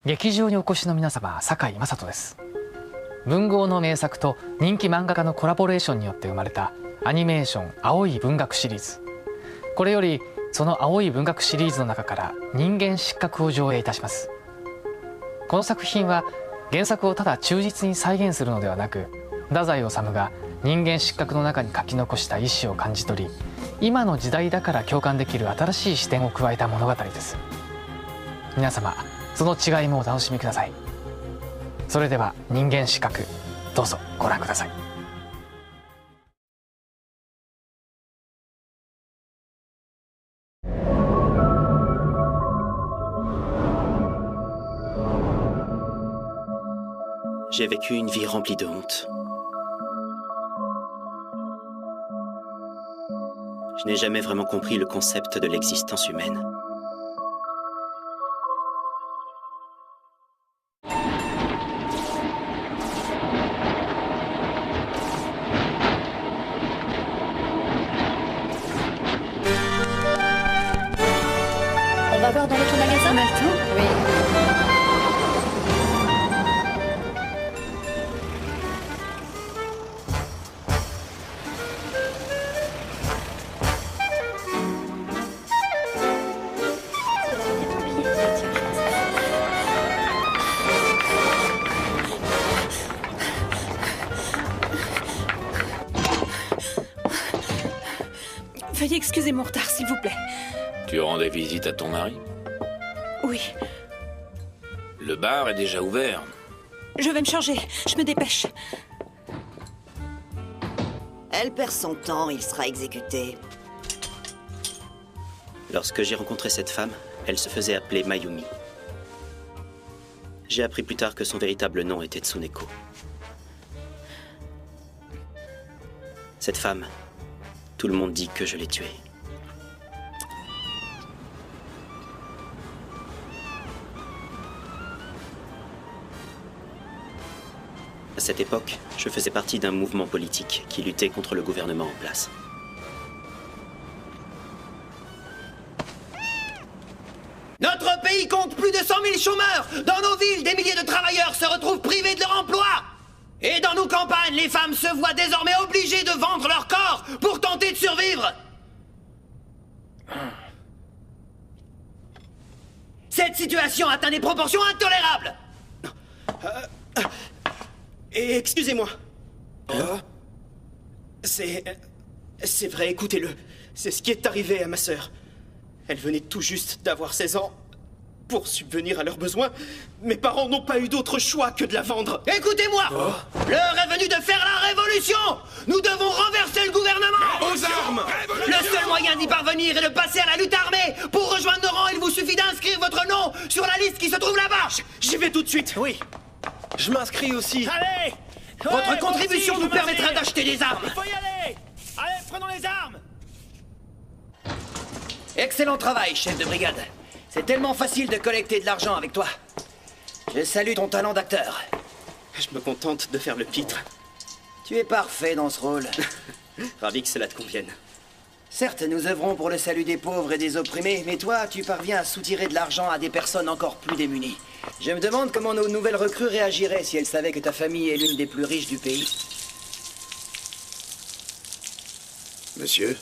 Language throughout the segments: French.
劇場にお越しの皆様、堺雅人です。文豪の名作と人気漫画家のコラボレーションによって生まれたアニメーション青い文学シリーズ。これよりその青い文学シリーズの中から人間失格を上映いたします。この作品は原作をただ忠実に再現するのではなく、太宰治が人間失格の中に書き残した意志を感じ取り、今の時代だから共感できる新しい視点を加えた物語です。皆様その違いもお楽しみください。それでは人間失格、どうぞご覧ください。J'ai vécu une vie remplie de honte. Je n'ai jamais vraiment compris le concept de l'existence humaine. On va voir dans l'autre magasin? On a le temps? Oui. Veuillez excuser mon retard, s'il vous plaît. Tu rendais visite à ton mari? Oui. Le bar est déjà ouvert. Je vais me changer. Je me dépêche. Elle perd son temps, il sera exécuté. Lorsque j'ai rencontré cette femme, elle se faisait appeler Mayumi. J'ai appris plus tard que son véritable nom était Tsuneko. Cette femme, tout le monde dit que je l'ai tuée. À cette époque, je faisais partie d'un mouvement politique qui luttait contre le gouvernement en place. Notre pays compte plus de 100 000 chômeurs. Dans nos villes, des milliers de travailleurs se retrouvent privés de leur emploi. Et dans nos campagnes, les femmes se voient désormais obligées de vendre leur corps pour tenter de survivre. Cette situation atteint des proportions intolérables. Et excusez-moi. C'est vrai, écoutez-le. C'est ce qui est arrivé à ma sœur. Elle venait tout juste d'avoir 16 ans. Pour subvenir à leurs besoins, mes parents n'ont pas eu d'autre choix que de la vendre. Écoutez-moi! L'heure est venue de faire la révolution! Nous devons renverser le gouvernement! Aux armes! Le seul moyen d'y parvenir est de passer à la lutte armée! Pour rejoindre nos rangs, il vous suffit d'inscrire votre nom sur la liste qui se trouve là-bas! J'y vais tout de suite! Oui. Je m'inscris aussi. Allez! Votre contribution nous permettra d'acheter des armes! Il faut y aller! Allez, prenons les armes! Excellent travail, chef de brigade. C'est tellement facile de collecter de l'argent avec toi. Je salue ton talent d'acteur. Je me contente de faire le pitre. Tu es parfait dans ce rôle. Ravi que cela te convienne. Certes, nous œuvrons pour le salut des pauvres et des opprimés, mais toi, tu parviens à soutirer de l'argent à des personnes encore plus démunies. Je me demande comment nos nouvelles recrues réagiraient si elles savaient que ta famille est l'une des plus riches du pays. Monsieur?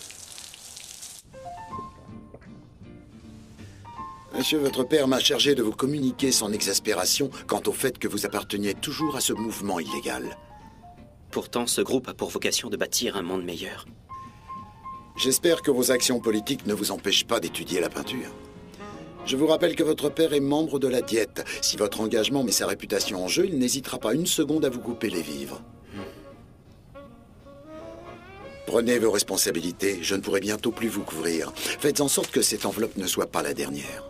Monsieur, votre père m'a chargé de vous communiquer son exaspération quant au fait que vous apparteniez toujours à ce mouvement illégal. Pourtant, ce groupe a pour vocation de bâtir un monde meilleur. J'espère que vos actions politiques ne vous empêchent pas d'étudier la peinture. Je vous rappelle que votre père est membre de la Diète. Si votre engagement met sa réputation en jeu, il n'hésitera pas une seconde à vous couper les vivres. Prenez vos responsabilités, je ne pourrai bientôt plus vous couvrir. Faites en sorte que cette enveloppe ne soit pas la dernière.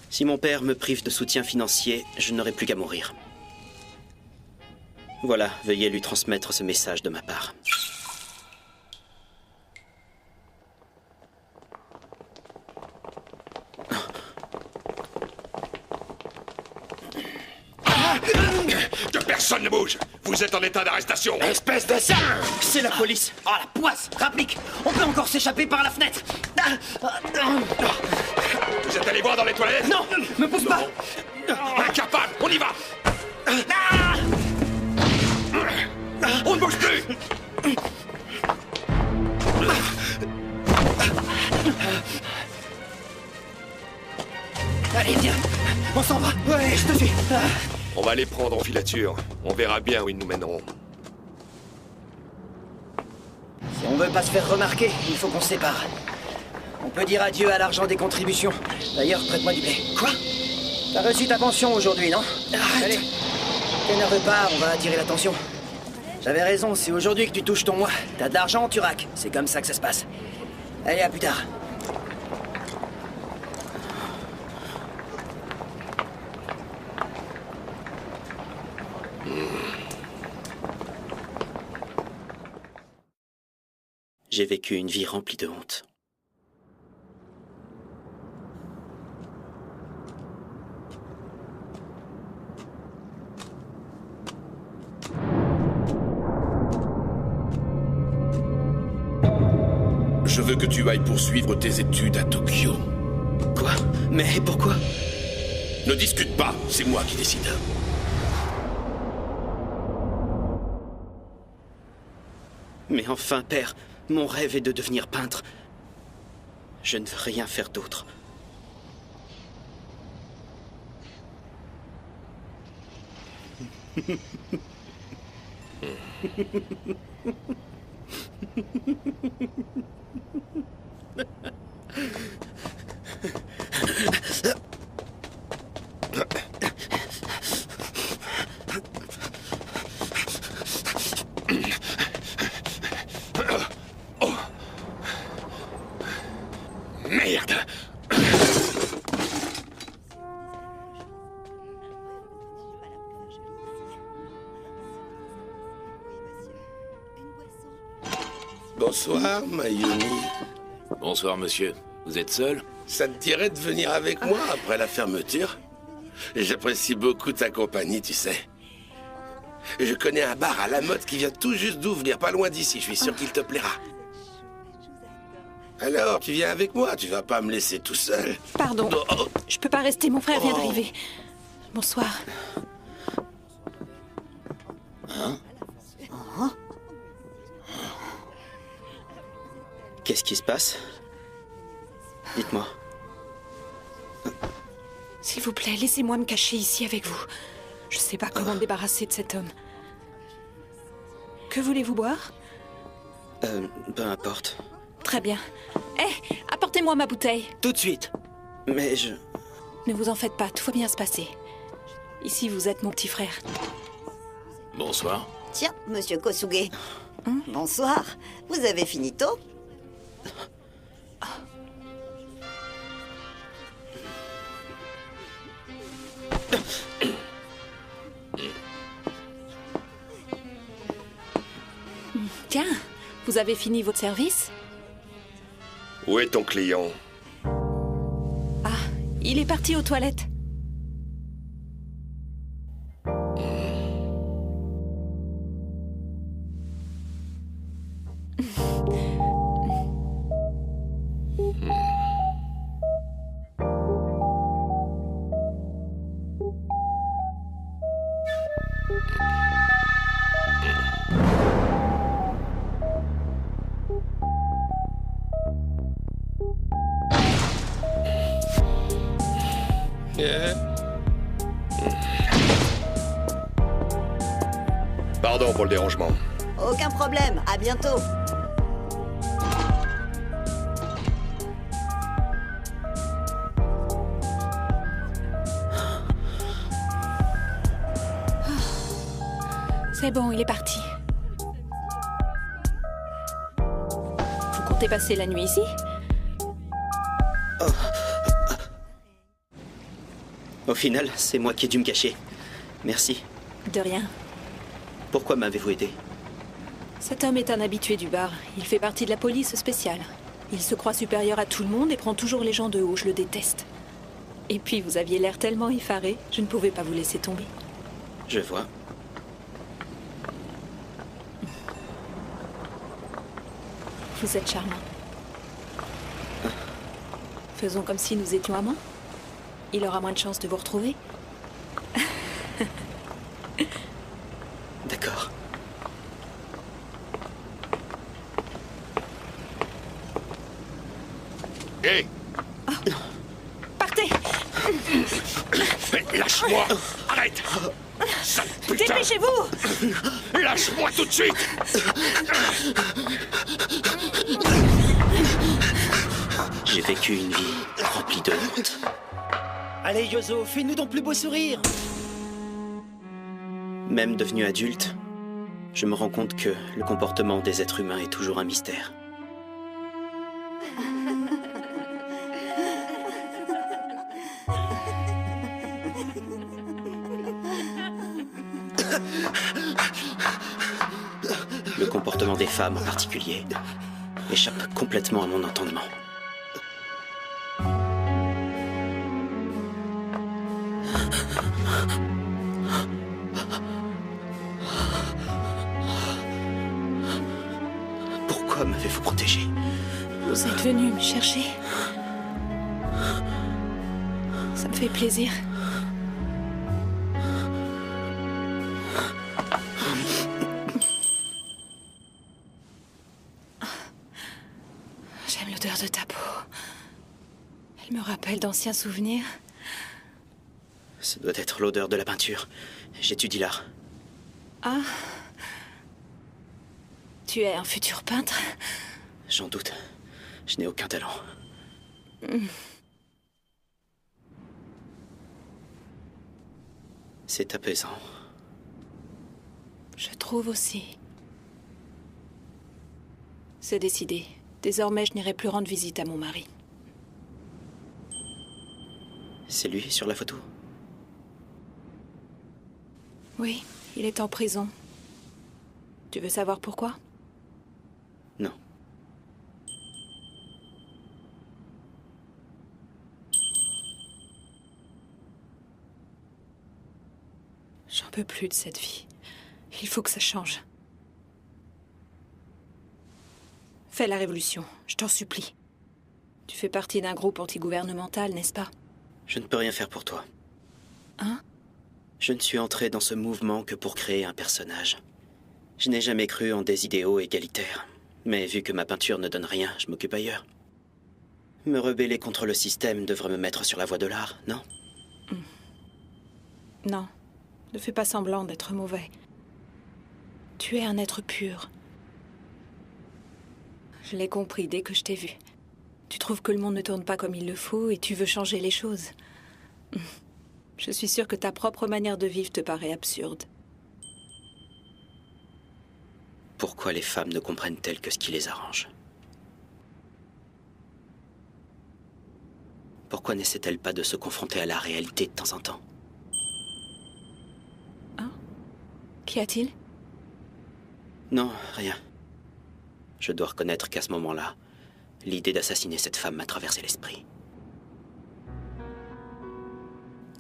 Si mon père me prive de soutien financier, je n'aurai plus qu'à mourir. Voilà, veuillez lui transmettre ce message de ma part. Que personne ne bouge! Vous êtes en état d'arrestation! Espèce de sale! C'est la police! Oh la poisse! Rapplique! On peut encore s'échapper par la fenêtre! Vous êtes allez voir dans les toilettes? Non, me pousse pas. Incapable, on y va. On ne bouge plus. Allez, viens. On s'en va. Ouais, je te suis. On va les prendre en filature. On verra bien où ils nous mèneront. Si on veut pas se faire remarquer, il faut qu'on se sépare. On peut dire adieu à l'argent des contributions. D'ailleurs, prête-moi du blé. Quoi? T'as reçu ta pension aujourd'hui, non? Arrête. Allez, t'énerve pas, on va attirer l'attention. J'avais raison, c'est aujourd'hui que tu touches ton mois. T'as de l'argent, tu raques. C'est comme ça que ça se passe. Allez, à plus tard. J'ai vécu une vie remplie de honte. Je veux que tu ailles poursuivre tes études à Tokyo. Quoi? Mais pourquoi? Ne discute pas, c'est moi qui décide. Mais enfin, père, mon rêve est de devenir peintre. Je ne veux rien faire d'autre. Merde! Bonsoir, Mayumi. Bonsoir, monsieur. Vous êtes seul? Ça te dirait de venir avec moi après la fermeture? J'apprécie beaucoup ta compagnie, tu sais. Je connais un bar à La Motte qui vient tout juste d'ouvrir, pas loin d'ici. Je suis sûr qu'il te plaira. Alors, tu viens avec moi, tu vas pas me laisser tout seul. Pardon, Oh. je peux pas rester, mon frère vient d'arriver. Bonsoir. Qu'est-ce qui se passe? Dites-moi. S'il vous plaît, laissez-moi me cacher ici avec vous. Je sais pas comment me débarrasser de cet homme. Que voulez-vous boire? Peu importe. Très bien. Hé, apportez-moi ma bouteille. Tout de suite. Mais je... Ne vous en faites pas, tout va bien se passer. Ici, vous êtes mon petit frère. Bonsoir. Tiens, monsieur Kosuge. Bonsoir. Vous avez fini tôt? Tiens, vous avez fini votre service? Où est ton client? Ah, il est parti aux toilettes. Pardon pour le dérangement. Aucun problème, à bientôt. C'est bon, il est parti. Vous comptez passer la nuit ici? Au final, c'est moi qui ai dû me cacher. Merci. De rien. Pourquoi m'avez-vous aidé? Cet homme est un habitué du bar. Il fait partie de la police spéciale. Il se croit supérieur à tout le monde et prend toujours les gens de haut. Je le déteste. Et puis, vous aviez l'air tellement effaré, je ne pouvais pas vous laisser tomber. Je vois. Vous êtes charmant. Faisons comme si nous étions amants. il aura moins de chances de vous retrouver. D'accord. Hé! Partez! Lâche-moi! Arrête! Sale putain! Dépêchez-vous! Lâche-moi tout de suite! J'ai vécu une vie remplie de honte. Allez, Yozo, fais-nous ton plus beau sourire. Même devenu adulte, je me rends compte que le comportement des êtres humains est toujours un mystère. Le comportement des femmes en particulier échappe complètement à mon entendement. Pourquoi m'avez-vous protégé? Vous êtes venu me chercher. Ça me fait plaisir. J'aime l'odeur de ta peau. Elle me rappelle d'anciens souvenirs. Ça doit être l'odeur de la peinture. J'étudie l'art. Ah. Tu es un futur peintre? J'en doute. Je n'ai aucun talent. C'est apaisant. Je trouve aussi. C'est décidé. Désormais, je n'irai plus rendre visite à mon mari. C'est lui sur la photo? Oui, il est en prison. Tu veux savoir pourquoi? Non. J'en peux plus de cette vie. Il faut que ça change. Fais la révolution, je t'en supplie. Tu fais partie d'un groupe antigouvernemental, n'est-ce pas? Je ne peux rien faire pour toi. Hein? Je ne suis entré dans ce mouvement que pour créer un personnage. Je n'ai jamais cru en des idéaux égalitaires. Mais vu que ma peinture ne donne rien, je m'occupe ailleurs. Me rebeller contre le système devrait me mettre sur la voie de l'art, non? Non, ne fais pas semblant d'être mauvais. Tu es un être pur. Je l'ai compris dès que je t'ai vu. Tu trouves que le monde ne tourne pas comme il le faut et tu veux changer les choses. Je suis sûre que ta propre manière de vivre te paraît absurde. Pourquoi les femmes ne comprennent-elles que ce qui les arrange? Pourquoi n'essaient-elles pas de se confronter à la réalité de temps en temps? Hein? Qu'y a-t-il? Non, rien. Je dois reconnaître qu'à ce moment-là, l'idée d'assassiner cette femme m'a traversé l'esprit.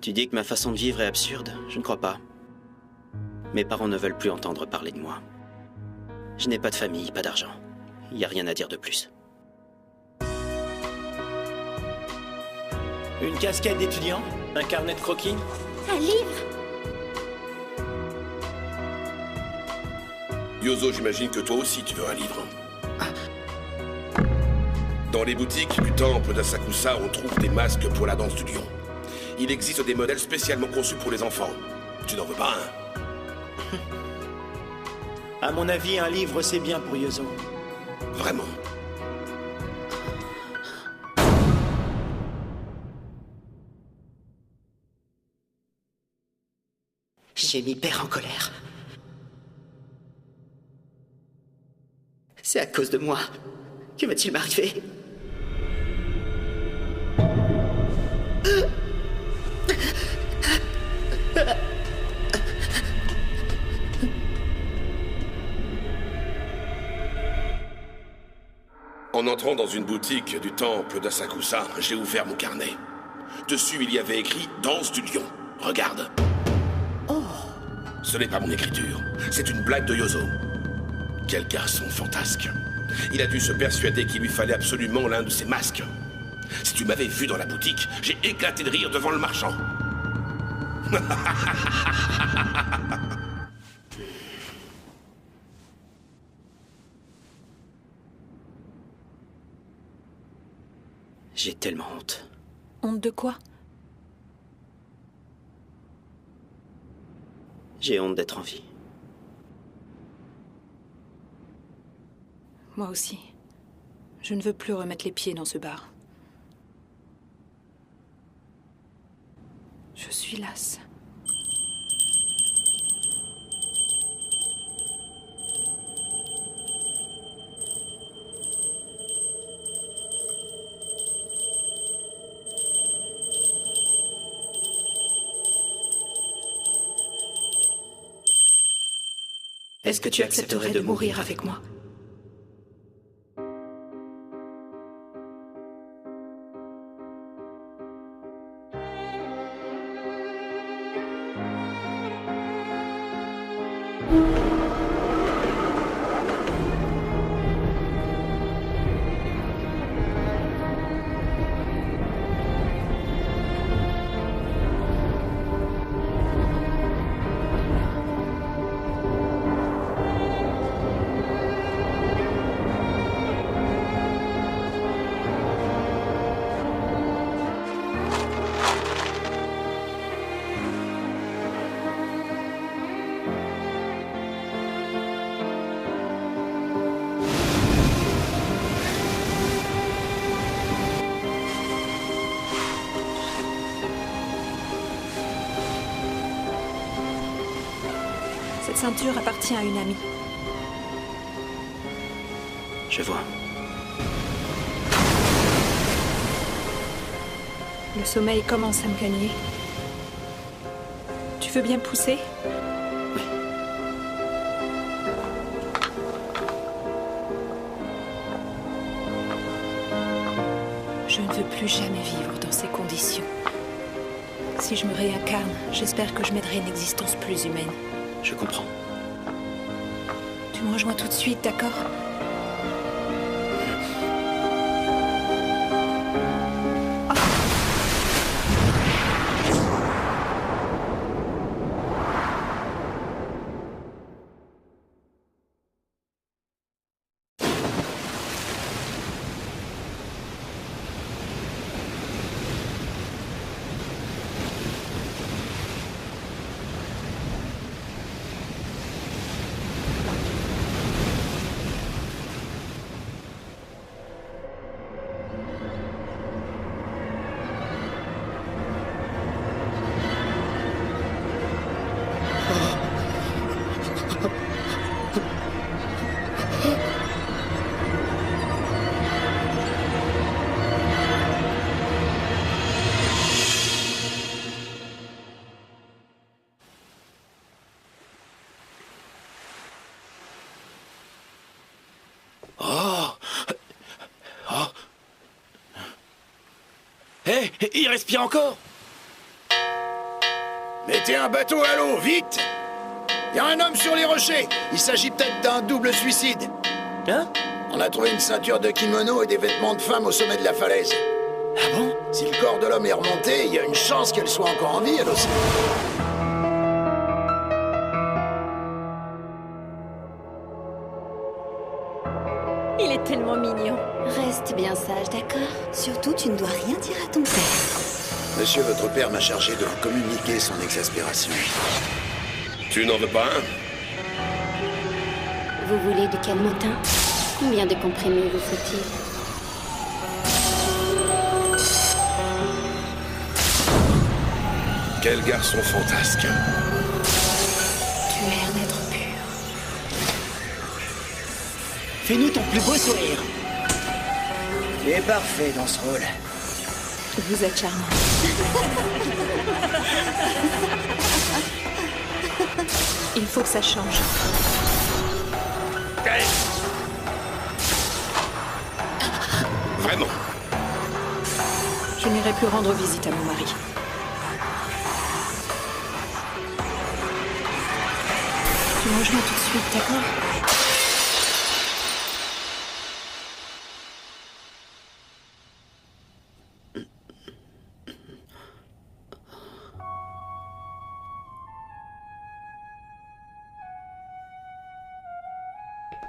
Tu dis que ma façon de vivre est absurde? Je ne crois pas. Mes parents ne veulent plus entendre parler de moi. Je n'ai pas de famille, pas d'argent. Il n'y a rien à dire de plus. Une casquette d'étudiant? Un carnet de croquis? Un livre? Yozo, j'imagine que toi aussi tu veux un livre. Dans les boutiques du temple d'Asakusa, on trouve des masques pour la danse du lion. Il existe des modèles spécialement conçus pour les enfants. Tu n'en veux pas un? À mon avis, un livre, c'est bien pour Yozo. Vraiment? J'ai mis père en colère. C'est à cause de moi. Que va-t-il m'arriver? En entrant dans une boutique du temple d'Asakusa, j'ai ouvert mon carnet. Dessus, il y avait écrit « Danse du lion ». Regarde. Oh. Ce n'est pas mon écriture. C'est une blague de Yozo. Quel garçon fantasque. Il a dû se persuader qu'il lui fallait absolument l'un de ces masques. Si tu m'avais vu dans la boutique, j'ai éclaté de rire devant le marchand. J'ai tellement honte. Honte de quoi? J'ai honte d'être en vie. Moi aussi. Je ne veux plus remettre les pieds dans ce bar. Je suis lasse. Est-ce que tu accepterais de mourir avec moi? Cette ceinture appartient à une amie. Je vois. Le sommeil commence à me gagner. Tu veux bien pousser? Oui. Je ne veux plus jamais vivre dans ces conditions. Si je me réincarne, j'espère que je mènerai une existence plus humaine. Je comprends. Tu me rejoins tout de suite, d'accord? Hé, il respire encore! Mettez un bateau à l'eau, vite! Il y a un homme sur les rochers. Il s'agit peut-être d'un double suicide. Hein? On a trouvé une ceinture de kimono et des vêtements de femme au sommet de la falaise. Ah bon? Si le corps de l'homme est remonté, il y a une chance qu'elle soit encore en vie, elle aussi. Il est tellement mignon. Reste bien sage, d'accord? Surtout, tu ne dois rien dire à ton père. Monsieur, votre père m'a chargé de vous communiquer son exaspération. Tu n'en veux pas un? Vous voulez du calmotin? Combien de comprimés vous faut-il? Quel garçon fantasque. Tu es un être pur. Fais-nous ton plus beau sourire. Tu es parfait dans ce rôle. Vous êtes charmant. Il faut que ça change. Vraiment? Je n'irai plus rendre visite à mon mari. Tu me rejoins tout de suite, d'accord?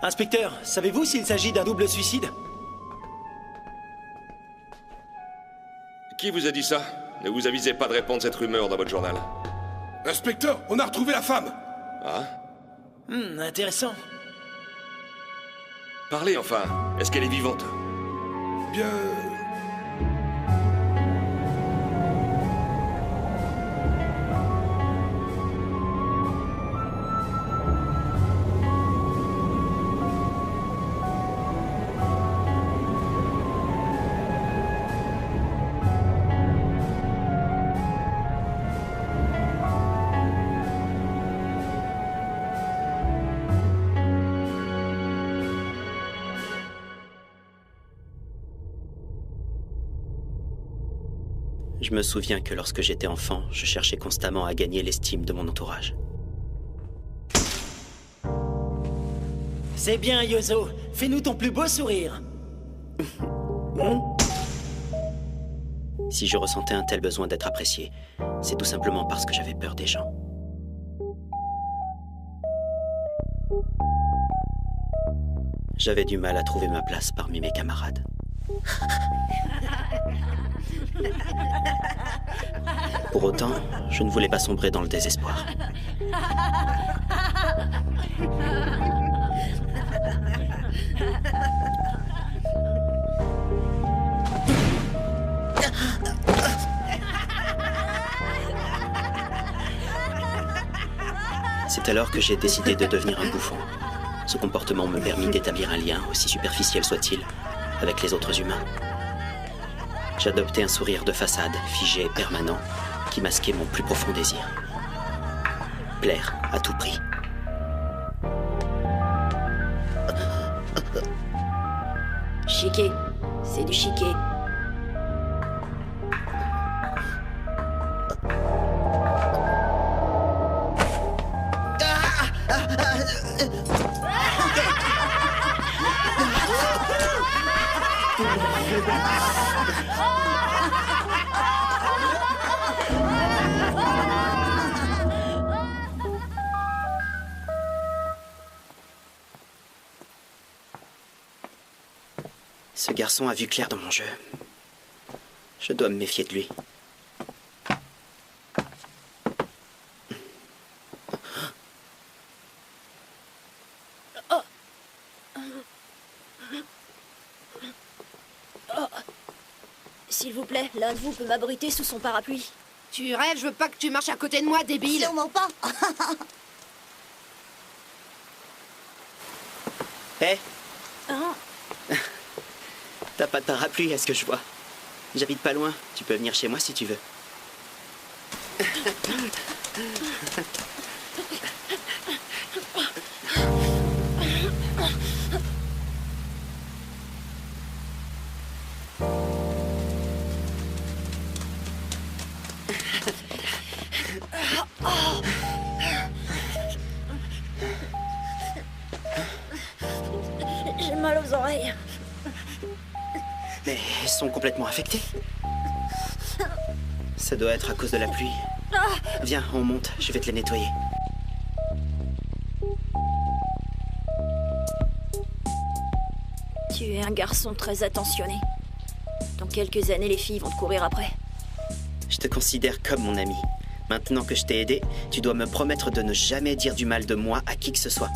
Inspecteur, savez-vous s'il s'agit d'un double suicide? Qui vous a dit ça? Ne vous avisez pas de répandre cette rumeur dans votre journal. Inspecteur, on a retrouvé la femme. Ah? Intéressant. Parlez enfin. Est-ce qu'elle est vivante? Bien... Je me souviens que lorsque j'étais enfant, je cherchais constamment à gagner l'estime de mon entourage. C'est bien, Yozo. Fais-nous ton plus beau sourire. Si je ressentais un tel besoin d'être apprécié, c'est tout simplement parce que j'avais peur des gens. J'avais du mal à trouver ma place parmi mes camarades. Pour autant, je ne voulais pas sombrer dans le désespoir. C'est alors que j'ai décidé de devenir un bouffon. Ce comportement me permit d'établir un lien, aussi superficiel soit-il, avec les autres humains. J'adoptais un sourire de façade, figé et permanent, qui masquait mon plus profond désir. Plaire à tout prix. Chiquet. C'est du chiquet. Ce garçon a vu clair dans mon jeu. Je dois me méfier de lui. S'il vous plaît, l'un de vous peut m'abriter sous son parapluie. Tu rêves, je veux pas que tu marches à côté de moi, débile. Sûrement pas. Hé, Hein? t'as pas de parapluie, est-ce que je vois? J'habite pas loin, tu peux venir chez moi si tu veux. J'ai mal aux oreilles. Mais elles sont complètement affectées. Ça doit être à cause de la pluie. Viens, on monte, je vais te les nettoyer. Tu es un garçon très attentionné. Dans quelques années, les filles vont te courir après. Je te considère comme mon ami. Maintenant que je t'ai aidé, tu dois me promettre de ne jamais dire du mal de moi à qui que ce soit.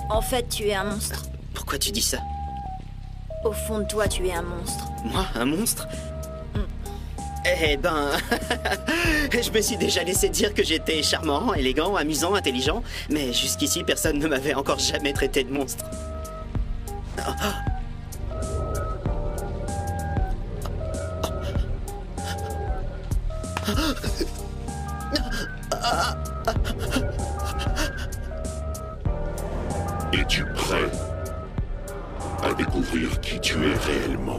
En fait, tu es un monstre. Pourquoi tu dis ça? Au fond de toi, tu es un monstre. Moi, un monstre? Eh ben... je me suis déjà laissé dire que j'étais charmant, élégant, amusant, intelligent, mais jusqu'ici, personne ne m'avait encore jamais traité de monstre. Es-tu prêt à découvrir qui tu es réellement?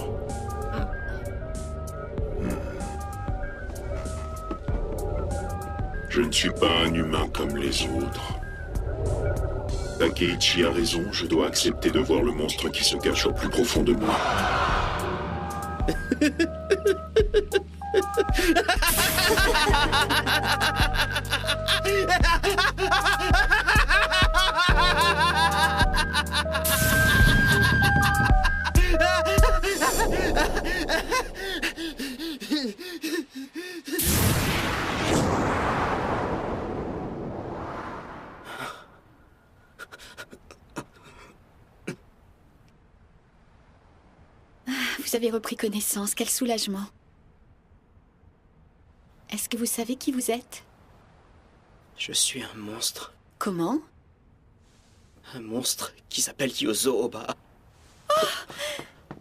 Je ne suis pas un humain comme les autres. Takeichi a raison, je dois accepter de voir le monstre qui se cache au plus profond de moi. Vous avez repris connaissance, quel soulagement. Est-ce que vous savez qui vous êtes? Je suis un monstre. Comment? Un monstre qui s'appelle Yozo Oba. Oh!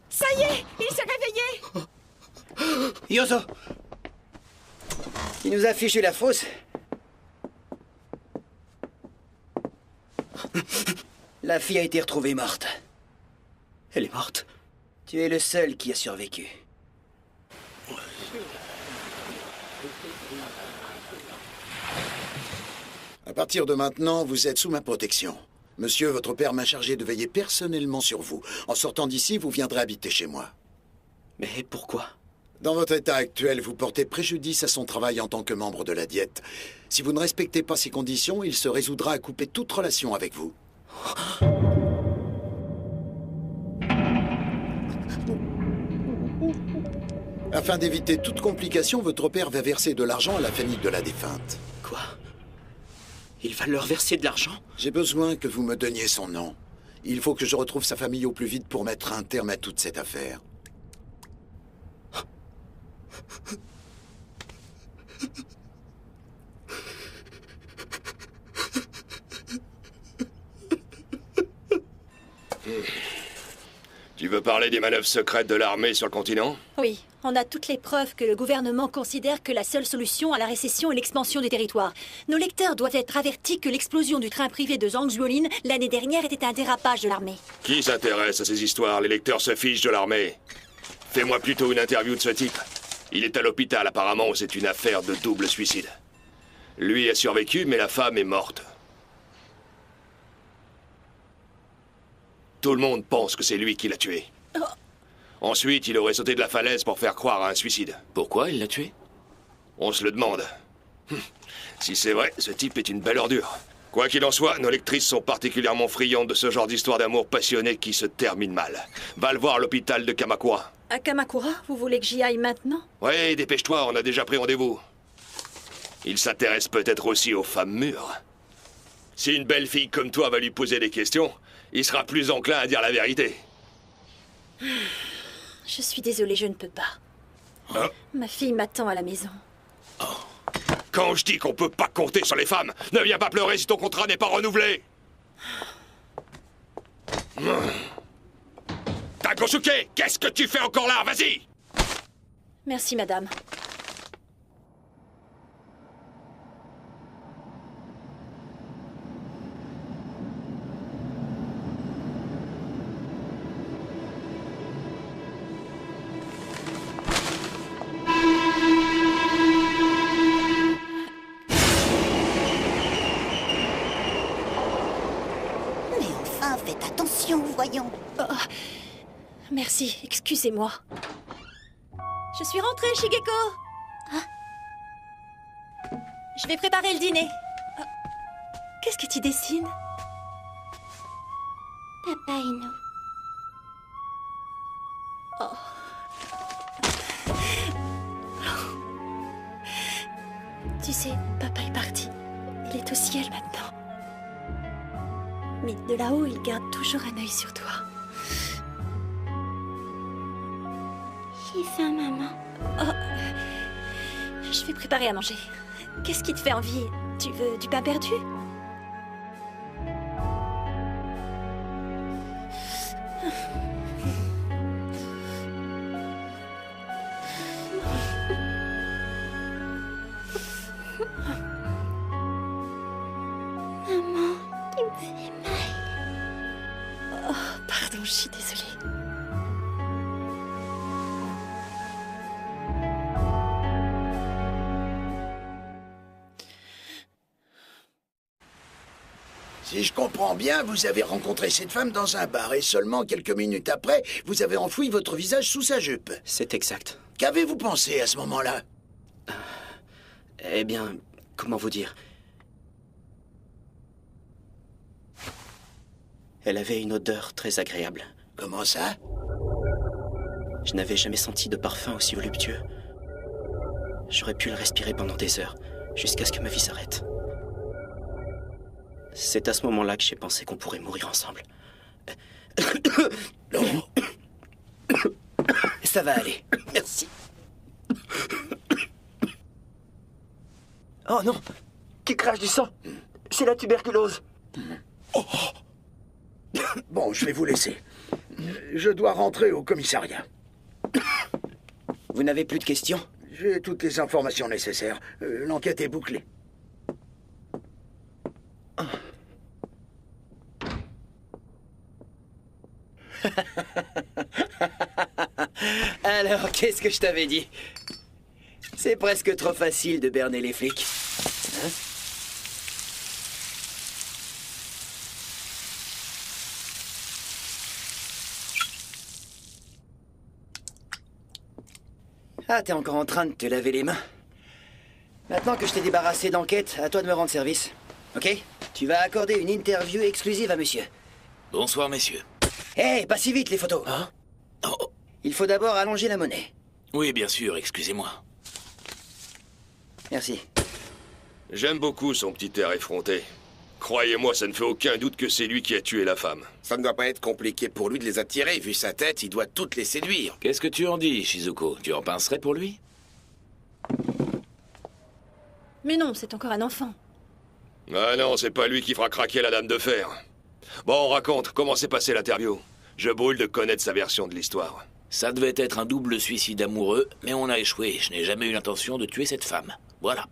Ça y est, il s'est réveillé! Yozo! Il nous a fichu la fosse. La fille a été retrouvée morte. Elle est morte? Tu es le seul qui a survécu. À partir de maintenant, vous êtes sous ma protection. Monsieur, votre père m'a chargé de veiller personnellement sur vous. En sortant d'ici, vous viendrez habiter chez moi. Mais pourquoi? Dans votre état actuel, vous portez préjudice à son travail en tant que membre de la Diète. Si vous ne respectez pas ces conditions, il se résoudra à couper toute relation avec vous. Afin d'éviter toute complication, votre père va verser de l'argent à la famille de la défunte. Quoi? Il va leur verser de l'argent? J'ai besoin que vous me donniez son nom. Il faut que je retrouve sa famille au plus vite pour mettre un terme à toute cette affaire. Tu veux parler des manœuvres secrètes de l'armée sur le continent? Oui, on a toutes les preuves que le gouvernement considère que la seule solution à la récession est l'expansion des territoires. Nos lecteurs doivent être avertis que l'explosion du train privé de Zhang Zuolin l'année dernière était un dérapage de l'armée. Qui s'intéresse à ces histoires? Les lecteurs se fichent de l'armée. Fais-moi plutôt une interview de ce type. Il est à l'hôpital apparemment où c'est une affaire de double suicide. Lui a survécu, mais la femme est morte. Tout le monde pense que c'est lui qui l'a tué. Oh. Ensuite, il aurait sauté de la falaise pour faire croire à un suicide. Pourquoi il l'a tué? On se le demande. Si c'est vrai, ce type est une belle ordure. Quoi qu'il en soit, nos lectrices sont particulièrement friandes de ce genre d'histoire d'amour passionné qui se termine mal. Va le voir à l'hôpital de Kamakura. À Kamakura, vous voulez que j'y aille maintenant? Ouais, dépêche-toi, on a déjà pris rendez-vous. Il s'intéresse peut-être aussi aux femmes mûres. Si une belle fille comme toi va lui poser des questions, il sera plus enclin à dire la vérité. Je suis désolée, je ne peux pas. Hein? Ma fille m'attend à la maison. Quand je dis qu'on peut pas compter sur les femmes, ne viens pas pleurer si ton contrat n'est pas renouvelé. Takosuke, qu'est-ce que tu fais encore là? Vas-y! Merci, madame. Faites attention, voyons. Oh, merci, excusez-moi. Je suis rentrée, Shigeko. Ah. Je vais préparer le dîner. Ah. Qu'est-ce que tu dessines? Papa et nous. Oh. Tu sais, papa est parti. Il est au ciel maintenant. Mais de là-haut, il garde toujours un œil sur toi. J'ai faim, maman. Oh, je vais préparer à manger. Qu'est-ce qui te fait envie? Tu veux du pain perdu? Maman, tu me fais mal. Oh, pardon, je suis désolée. Si je comprends bien, vous avez rencontré cette femme dans un bar et seulement quelques minutes après, vous avez enfoui votre visage sous sa jupe. C'est exact. Qu'avez-vous pensé à ce moment-là? Eh bien, comment vous dire? Elle avait une odeur très agréable. Comment ça? Je n'avais jamais senti de parfum aussi voluptueux. J'aurais pu le respirer pendant des heures, jusqu'à ce que ma vie s'arrête. C'est à ce moment-là que j'ai pensé qu'on pourrait mourir ensemble. Ça va aller. Merci. Oh non! Qui crache du sang? C'est la tuberculose. Oh. Bon, je vais vous laisser. Je dois rentrer au commissariat. Vous n'avez plus de questions? J'ai toutes les informations nécessaires. L'enquête est bouclée. Alors, qu'est-ce que je t'avais dit? C'est presque trop facile de berner les flics. Hein? Ah, t'es encore en train de te laver les mains. Maintenant que je t'ai débarrassé d'enquête, à toi de me rendre service. Ok? Tu vas accorder une interview exclusive à monsieur. Bonsoir, messieurs. Hé, pas si vite les photos. Hein? Oh. Il faut d'abord allonger la monnaie. Oui, bien sûr, excusez-moi. Merci. J'aime beaucoup son petit air effronté. Croyez-moi, ça ne fait aucun doute que c'est lui qui a tué la femme. Ça ne doit pas être compliqué pour lui de les attirer. Vu sa tête, il doit toutes les séduire. Qu'est-ce que tu en dis, Shizuko? Tu en pincerais pour lui? Mais non, c'est encore un enfant. Ah non, c'est pas lui qui fera craquer la dame de fer. Bon, raconte, comment s'est passée l'interview? Je brûle de connaître sa version de l'histoire. Ça devait être un double suicide amoureux, mais on a échoué. Je n'ai jamais eu l'intention de tuer cette femme. Voilà.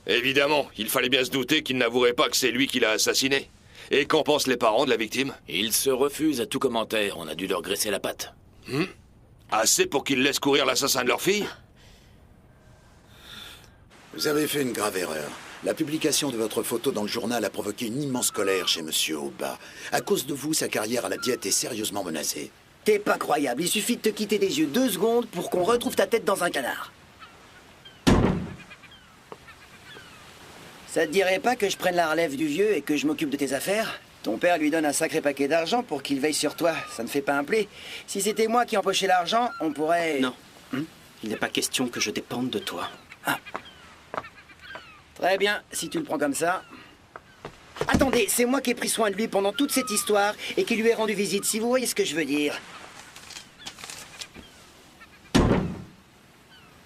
Évidemment, il fallait bien se douter qu'il n'avouerait pas que c'est lui qui l'a assassiné. Et qu'en pensent les parents de la victime? Ils se refusent à tout commentaire. On a dû leur graisser la patte. Assez pour qu'ils laissent courir l'assassin de leur fille? Vous avez fait une grave erreur. La publication de votre photo dans le journal a provoqué une immense colère chez Monsieur Oba. À cause de vous, sa carrière à la diète est sérieusement menacée. T'es pas croyable. Il suffit de te quitter des yeux 2 secondes pour qu'on retrouve ta tête dans un canard. Ça te dirait pas que je prenne la relève du vieux et que je m'occupe de tes affaires? Ton père lui donne un sacré paquet d'argent pour qu'il veille sur toi. Ça ne fait pas un pli. Si c'était moi qui empochais l'argent, on pourrait... Non. Il n'est pas question que je dépende de toi. Ah. Très bien, si tu le prends comme ça. Attendez, c'est moi qui ai pris soin de lui pendant toute cette histoire et qui lui ai rendu visite, si vous voyez ce que je veux dire.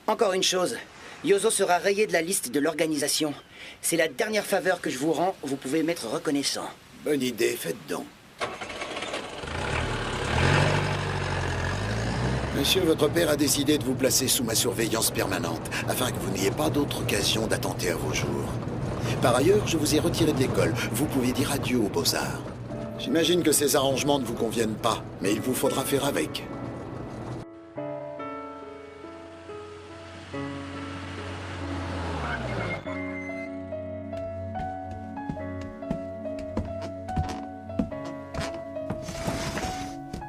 Encore une chose, Yozo sera rayé de la liste de l'organisation. C'est la dernière faveur que je vous rends, vous pouvez m'être reconnaissant. Bonne idée, faites donc. Monsieur, votre père a décidé de vous placer sous ma surveillance permanente, afin que vous n'ayez pas d'autre occasion d'attenter à vos jours. Par ailleurs, je vous ai retiré de l'école. Vous pouvez dire adieu aux beaux-arts. J'imagine que ces arrangements ne vous conviennent pas, mais il vous faudra faire avec.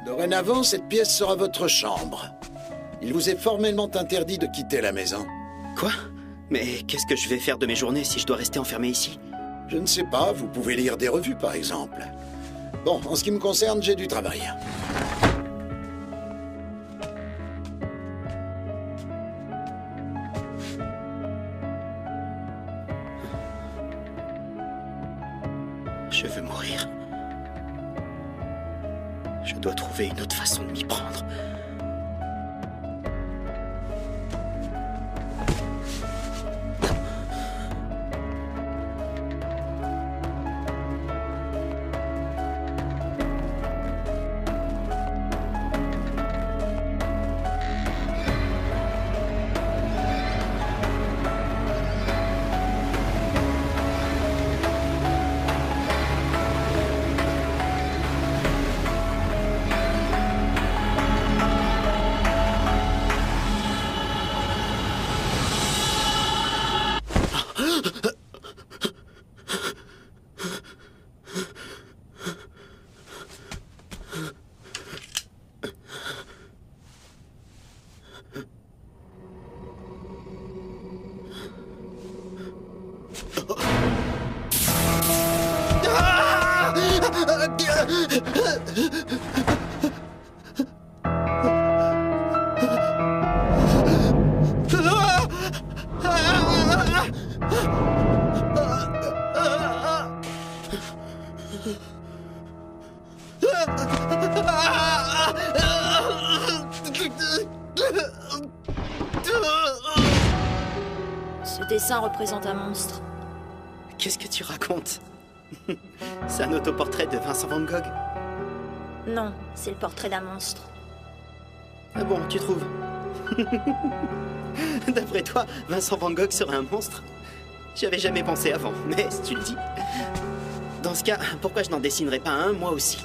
Dorénavant, cette pièce sera votre chambre. Il vous est formellement interdit de quitter la maison. Quoi? Mais qu'est-ce que je vais faire de mes journées si je dois rester enfermé ici? Je ne sais pas, vous pouvez lire des revues par exemple. Bon, en ce qui me concerne, j'ai du travail. Je veux mourir. Je dois trouver une autre façon de m'y prendre. Ce dessin représente un monstre. Qu'est-ce que tu racontes? C'est un autoportrait de Vincent Van Gogh? Non, c'est le portrait d'un monstre. Ah bon, tu trouves? D'après toi, Vincent Van Gogh serait un monstre? J'y avais jamais pensé avant, mais si tu le dis... Dans ce cas, pourquoi je n'en dessinerais pas un, moi aussi?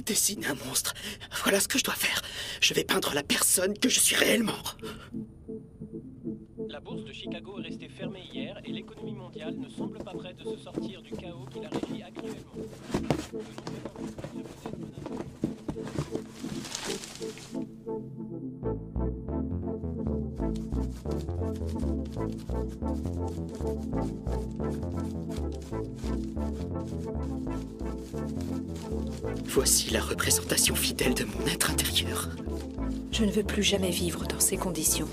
Dessiner un monstre. Voilà ce que je dois faire. Je vais peindre la personne que je suis réellement. La bourse de Chicago est restée fermée hier et l'économie mondiale ne semble pas prête de se sortir du chaos qui la régit actuellement. Voici la représentation fidèle de mon être intérieur. Je ne veux plus jamais vivre dans ces conditions.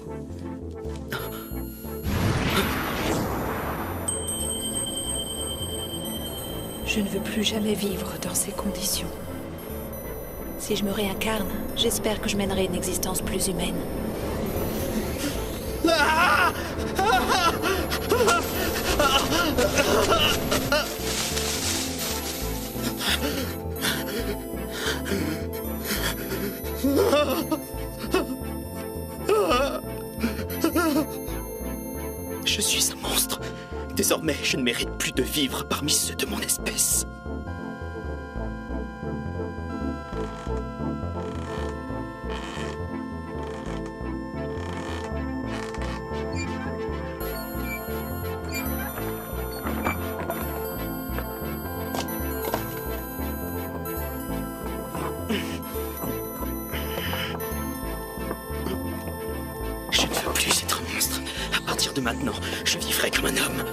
Je ne veux plus jamais vivre dans ces conditions. Si je me réincarne, j'espère que je mènerai une existence plus humaine. Je suis un monstre. Désormais, je ne mérite plus de vivre parmi ceux de mon espèce. Je ne veux plus être un monstre. À partir de maintenant, je vivrai comme un homme.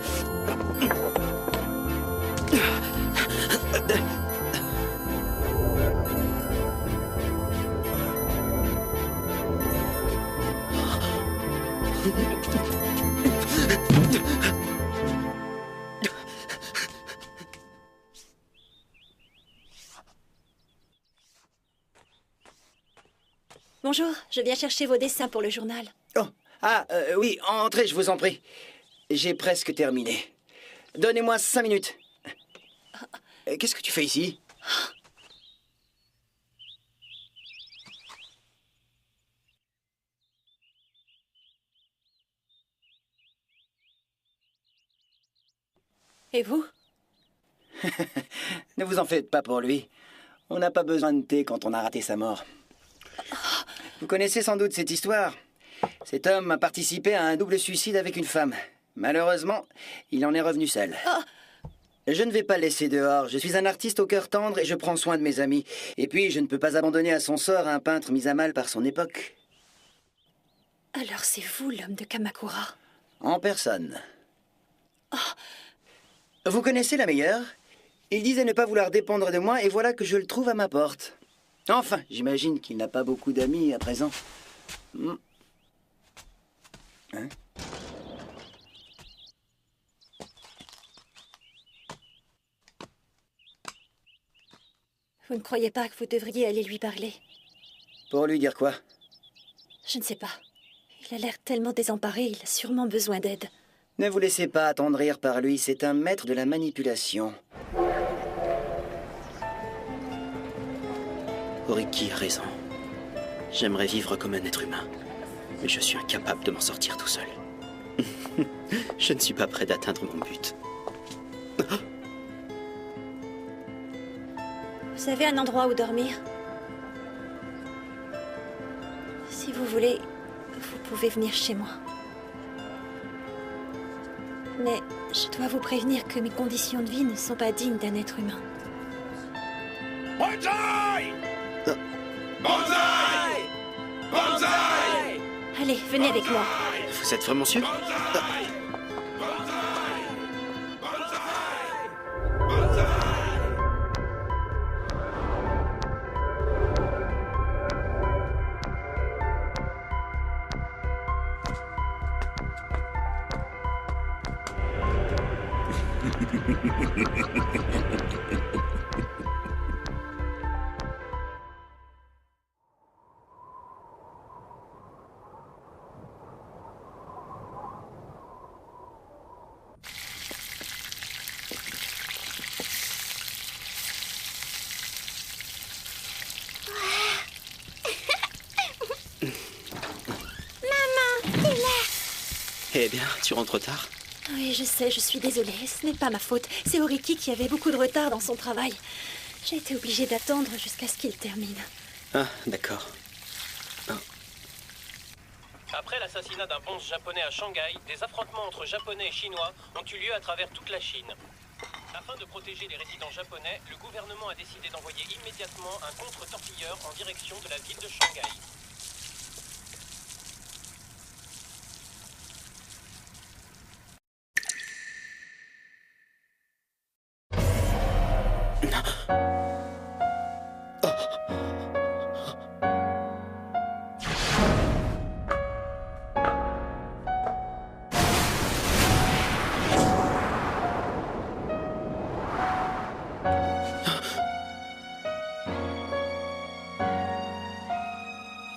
Bonjour, je viens chercher vos dessins pour le journal. Oh, oui, entrez, je vous en prie. J'ai presque terminé. Donnez-moi 5 minutes. Qu'est-ce que tu fais ici? Et vous? Ne vous en faites pas pour lui. On n'a pas besoin de thé quand on a raté sa mort. Vous connaissez sans doute cette histoire. Cet homme a participé à un double suicide avec une femme. Malheureusement, il en est revenu seul. Je ne vais pas le laisser dehors. Je suis un artiste au cœur tendre et je prends soin de mes amis. Et puis, je ne peux pas abandonner à son sort un peintre mis à mal par son époque. Alors c'est vous l'homme de Kamakura? En personne. Vous connaissez la meilleure? Il disait ne pas vouloir dépendre de moi et voilà que je le trouve à ma porte. Enfin, j'imagine qu'il n'a pas beaucoup d'amis à présent. Hein? Vous ne croyez pas que vous devriez aller lui parler? Pour lui dire quoi? Je ne sais pas. Il a l'air tellement désemparé, il a sûrement besoin d'aide. Ne vous laissez pas attendrir par lui, c'est un maître de la manipulation. Oriki a raison. J'aimerais vivre comme un être humain, mais je suis incapable de m'en sortir tout seul. Je ne suis pas prêt d'atteindre mon but. Vous avez un endroit où dormir? Si vous voulez, vous pouvez venir chez moi. Mais je dois vous prévenir que mes conditions de vie ne sont pas dignes d'un être humain. Banzai! Banzai! Allez, venez avec moi. Vous êtes vraiment sûr? Eh bien, tu rentres tard? Oui, je sais, je suis désolée. Ce n'est pas ma faute. C'est Oriki qui avait beaucoup de retard dans son travail. J'ai été obligée d'attendre jusqu'à ce qu'il termine. Ah, d'accord. Après l'assassinat d'un bonze japonais à Shanghai, des affrontements entre Japonais et Chinois ont eu lieu à travers toute la Chine. Afin de protéger les résidents japonais, le gouvernement a décidé d'envoyer immédiatement un contre-torpilleur en direction de la ville de Shanghai.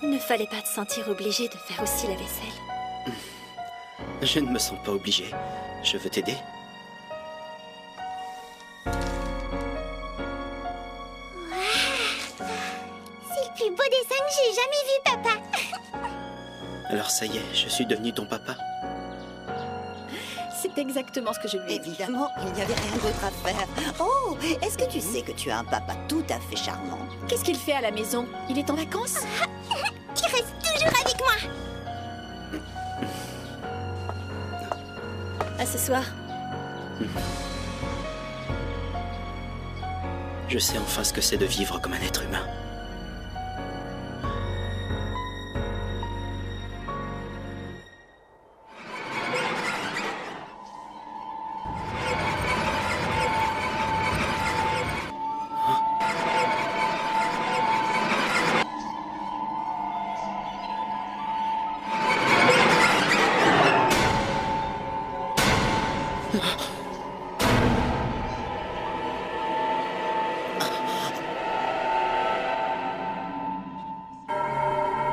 Il ne fallait pas te sentir obligé de faire aussi la vaisselle. Je ne me sens pas obligé. Je veux t'aider. C'est le plus beau dessin que j'ai jamais vu, papa. Alors ça y est, je suis devenu ton papa. C'est exactement ce que je lui ai dit. Évidemment, il n'y avait rien d'autre à faire. Oh, est-ce que tu sais que tu as un papa tout à fait charmant? Qu'est-ce qu'il fait à la maison? Il est en vacances? Il reste toujours avec moi. À ce soir. Je sais enfin ce que c'est de vivre comme un être humain.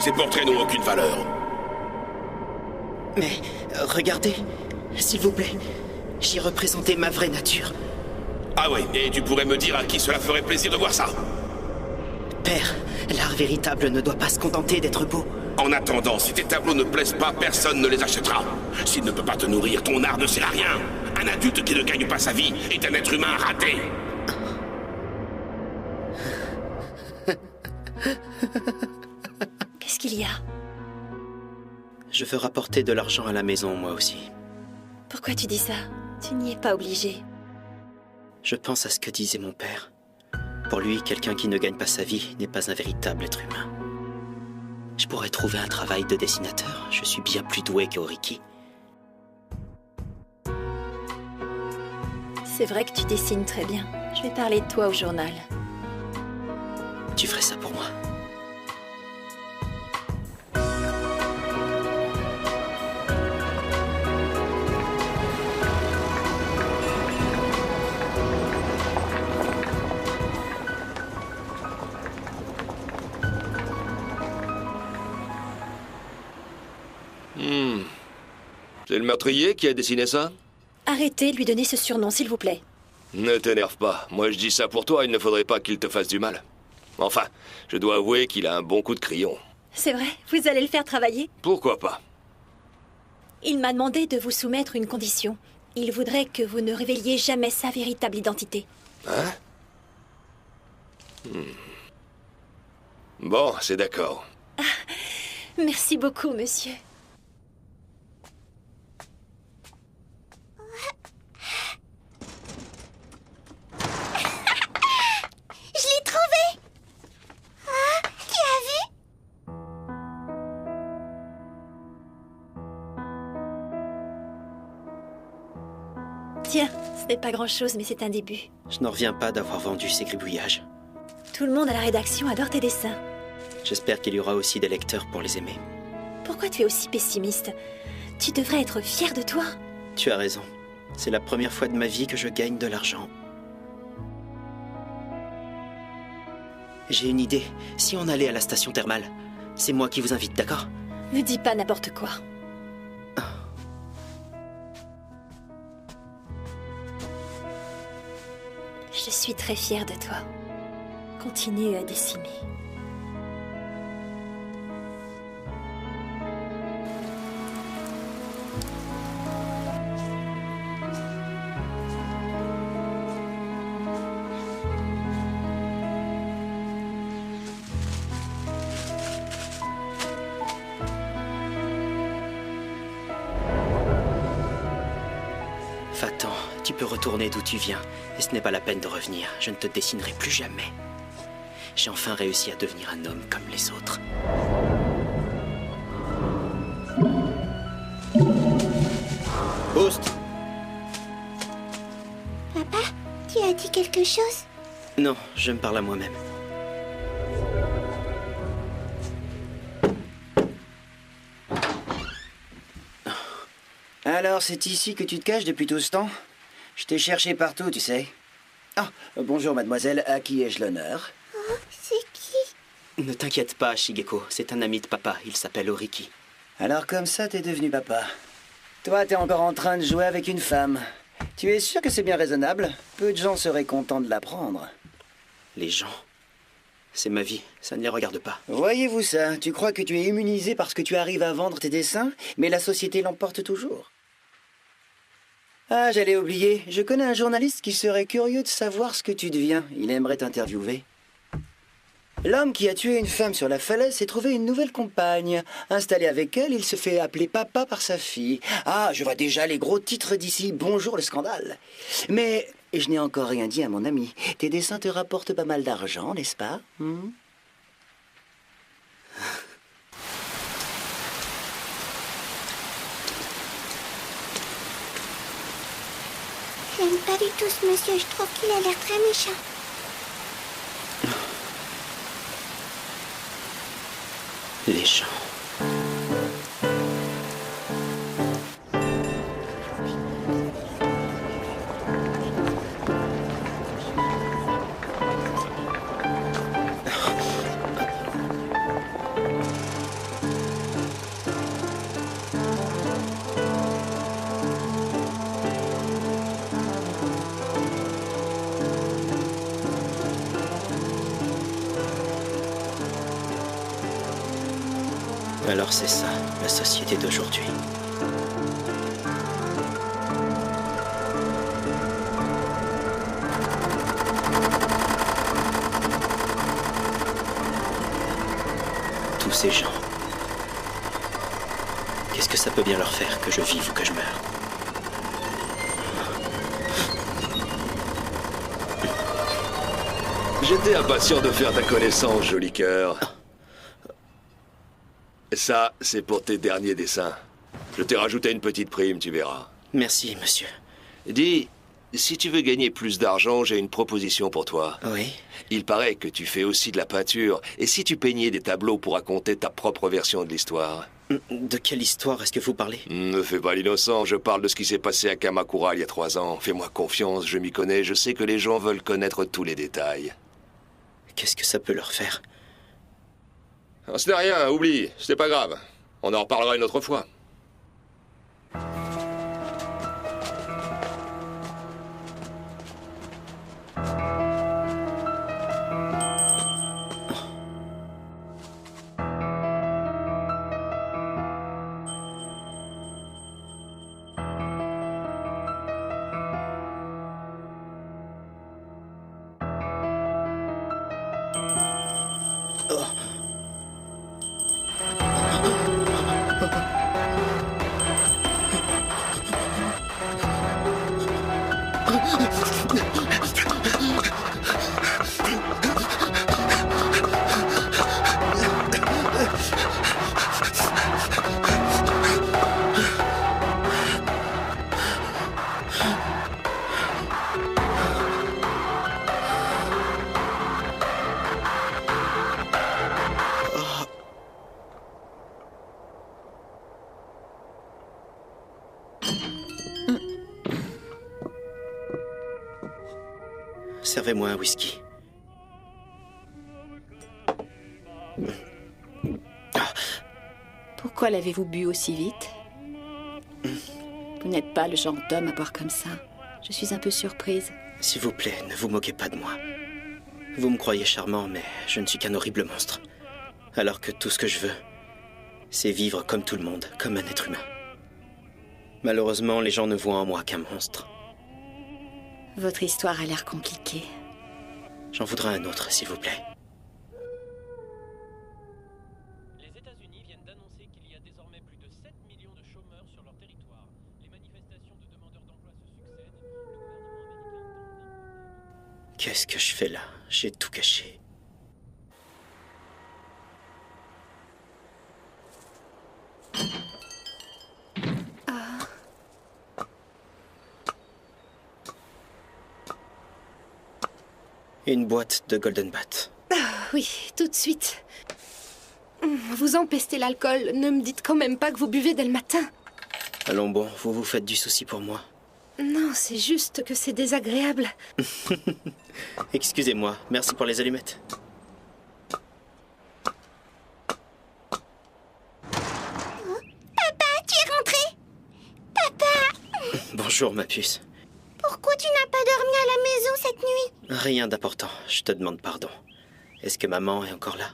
Ces portraits n'ont aucune valeur. Mais regardez, s'il vous plaît. J'y représentais ma vraie nature. Ah oui, et tu pourrais me dire à qui cela ferait plaisir de voir ça? Père, l'art véritable ne doit pas se contenter d'être beau. En attendant, si tes tableaux ne plaisent pas, personne ne les achètera. S'il ne peut pas te nourrir, ton art ne sert à rien. Un adulte qui ne gagne pas sa vie est un être humain raté. Qu'est-ce qu'il y a? Je veux rapporter de l'argent à la maison, moi aussi. Pourquoi tu dis ça? Tu n'y es pas obligé. Je pense à ce que disait mon père. Pour lui, quelqu'un qui ne gagne pas sa vie n'est pas un véritable être humain. Je pourrais trouver un travail de dessinateur. Je suis bien plus doué qu'Oriki. C'est vrai que tu dessines très bien. Je vais parler de toi au journal. Tu ferais ça pour moi? C'est le meurtrier qui a dessiné ça? Arrêtez de lui donner ce surnom, s'il vous plaît. Ne t'énerve pas. Moi, je dis ça pour toi, il ne faudrait pas qu'il te fasse du mal. Enfin, je dois avouer qu'il a un bon coup de crayon. C'est vrai, vous allez le faire travailler? Pourquoi pas? Il m'a demandé de vous soumettre une condition. Il voudrait que vous ne révéliez jamais sa véritable identité. Hein? Bon, c'est d'accord. Merci beaucoup, monsieur. Je l'ai trouvé. Ah, qui a vu? Tiens, ce n'est pas grand-chose, mais c'est un début. Je n'en reviens pas d'avoir vendu ces gribouillages. Tout le monde à la rédaction adore tes dessins. J'espère qu'il y aura aussi des lecteurs pour les aimer. Pourquoi tu es aussi pessimiste? Tu devrais être fier de toi. Tu as raison. C'est la première fois de ma vie que je gagne de l'argent. J'ai une idée. Si on allait à la station thermale, c'est moi qui vous invite, d'accord? Ne dis pas n'importe quoi. Je suis très fière de toi. Continue à dessiner. Va-t'en, tu peux retourner d'où tu viens, et ce n'est pas la peine de revenir. Je ne te dessinerai plus jamais. J'ai enfin réussi à devenir un homme comme les autres. Boost! Papa, tu as dit quelque chose? Non, je me parle à moi-même. Alors, c'est ici que tu te caches depuis tout ce temps? Je t'ai cherché partout, tu sais. Ah, bonjour mademoiselle, à qui ai-je l'honneur? Oh, c'est qui? Ne t'inquiète pas, Shigeko, c'est un ami de papa, il s'appelle Oriki. Alors comme ça, t'es devenu papa. Toi, t'es encore en train de jouer avec une femme. Tu es sûr que c'est bien raisonnable? Peu de gens seraient contents de l'apprendre. Les gens? C'est ma vie, ça ne les regarde pas. Voyez-vous ça? Tu crois que tu es immunisé parce que tu arrives à vendre tes dessins, mais la société l'emporte toujours. Ah, j'allais oublier. Je connais un journaliste qui serait curieux de savoir ce que tu deviens. Il aimerait t'interviewer. L'homme qui a tué une femme sur la falaise s'est trouvé une nouvelle compagne. Installé avec elle, il se fait appeler papa par sa fille. Ah, je vois déjà les gros titres d'ici. Bonjour le scandale. Mais je n'ai encore rien dit à mon ami. Tes dessins te rapportent pas mal d'argent, n'est-ce pas? J'aime pas du tout ce monsieur, je trouve qu'il a l'air très méchant. Les gens. Alors c'est ça, la société d'aujourd'hui. Tous ces gens. Qu'est-ce que ça peut bien leur faire que je vive ou que je meure? J'étais impatient de faire ta connaissance, joli cœur. Ça, c'est pour tes derniers dessins. Je t'ai rajouté une petite prime, tu verras. Merci, monsieur. Dis, si tu veux gagner plus d'argent, j'ai une proposition pour toi. Oui? Il paraît que tu fais aussi de la peinture. Et si tu peignais des tableaux pour raconter ta propre version de l'histoire? De quelle histoire est-ce que vous parlez? Ne fais pas l'innocent, je parle de ce qui s'est passé à Kamakura il y a 3 ans. Fais-moi confiance, je m'y connais, je sais que les gens veulent connaître tous les détails. Qu'est-ce que ça peut leur faire? C'est rien, oublie, c'est pas grave. On en reparlera une autre fois. Servez-moi un whisky. Pourquoi l'avez-vous bu aussi vite? Vous n'êtes pas le genre d'homme à boire comme ça. Je suis un peu surprise. S'il vous plaît, ne vous moquez pas de moi. Vous me croyez charmant, mais je ne suis qu'un horrible monstre. Alors que tout ce que je veux, c'est vivre comme tout le monde, comme un être humain. Malheureusement, les gens ne voient en moi qu'un monstre. Votre histoire a l'air compliquée. J'en voudrais un autre, s'il vous plaît. Les États-Unis viennent d'annoncer qu'il y a désormais plus de 7 millions de chômeurs sur leur territoire. Les manifestations de demandeurs d'emploi se succèdent. Qu'est-ce que je fais là? J'ai tout caché. Une boîte de Golden Bat. Oui, tout de suite. Vous empestez l'alcool. Ne me dites quand même pas que vous buvez dès le matin. Allons bon, vous vous faites du souci pour moi. Non, c'est juste que c'est désagréable. Excusez-moi, merci pour les allumettes. Papa, tu es rentré? Papa! Bonjour, ma puce. Pourquoi tu n'as pas dormi à la maison cette nuit? Rien d'important, je te demande pardon. Est-ce que maman est encore là?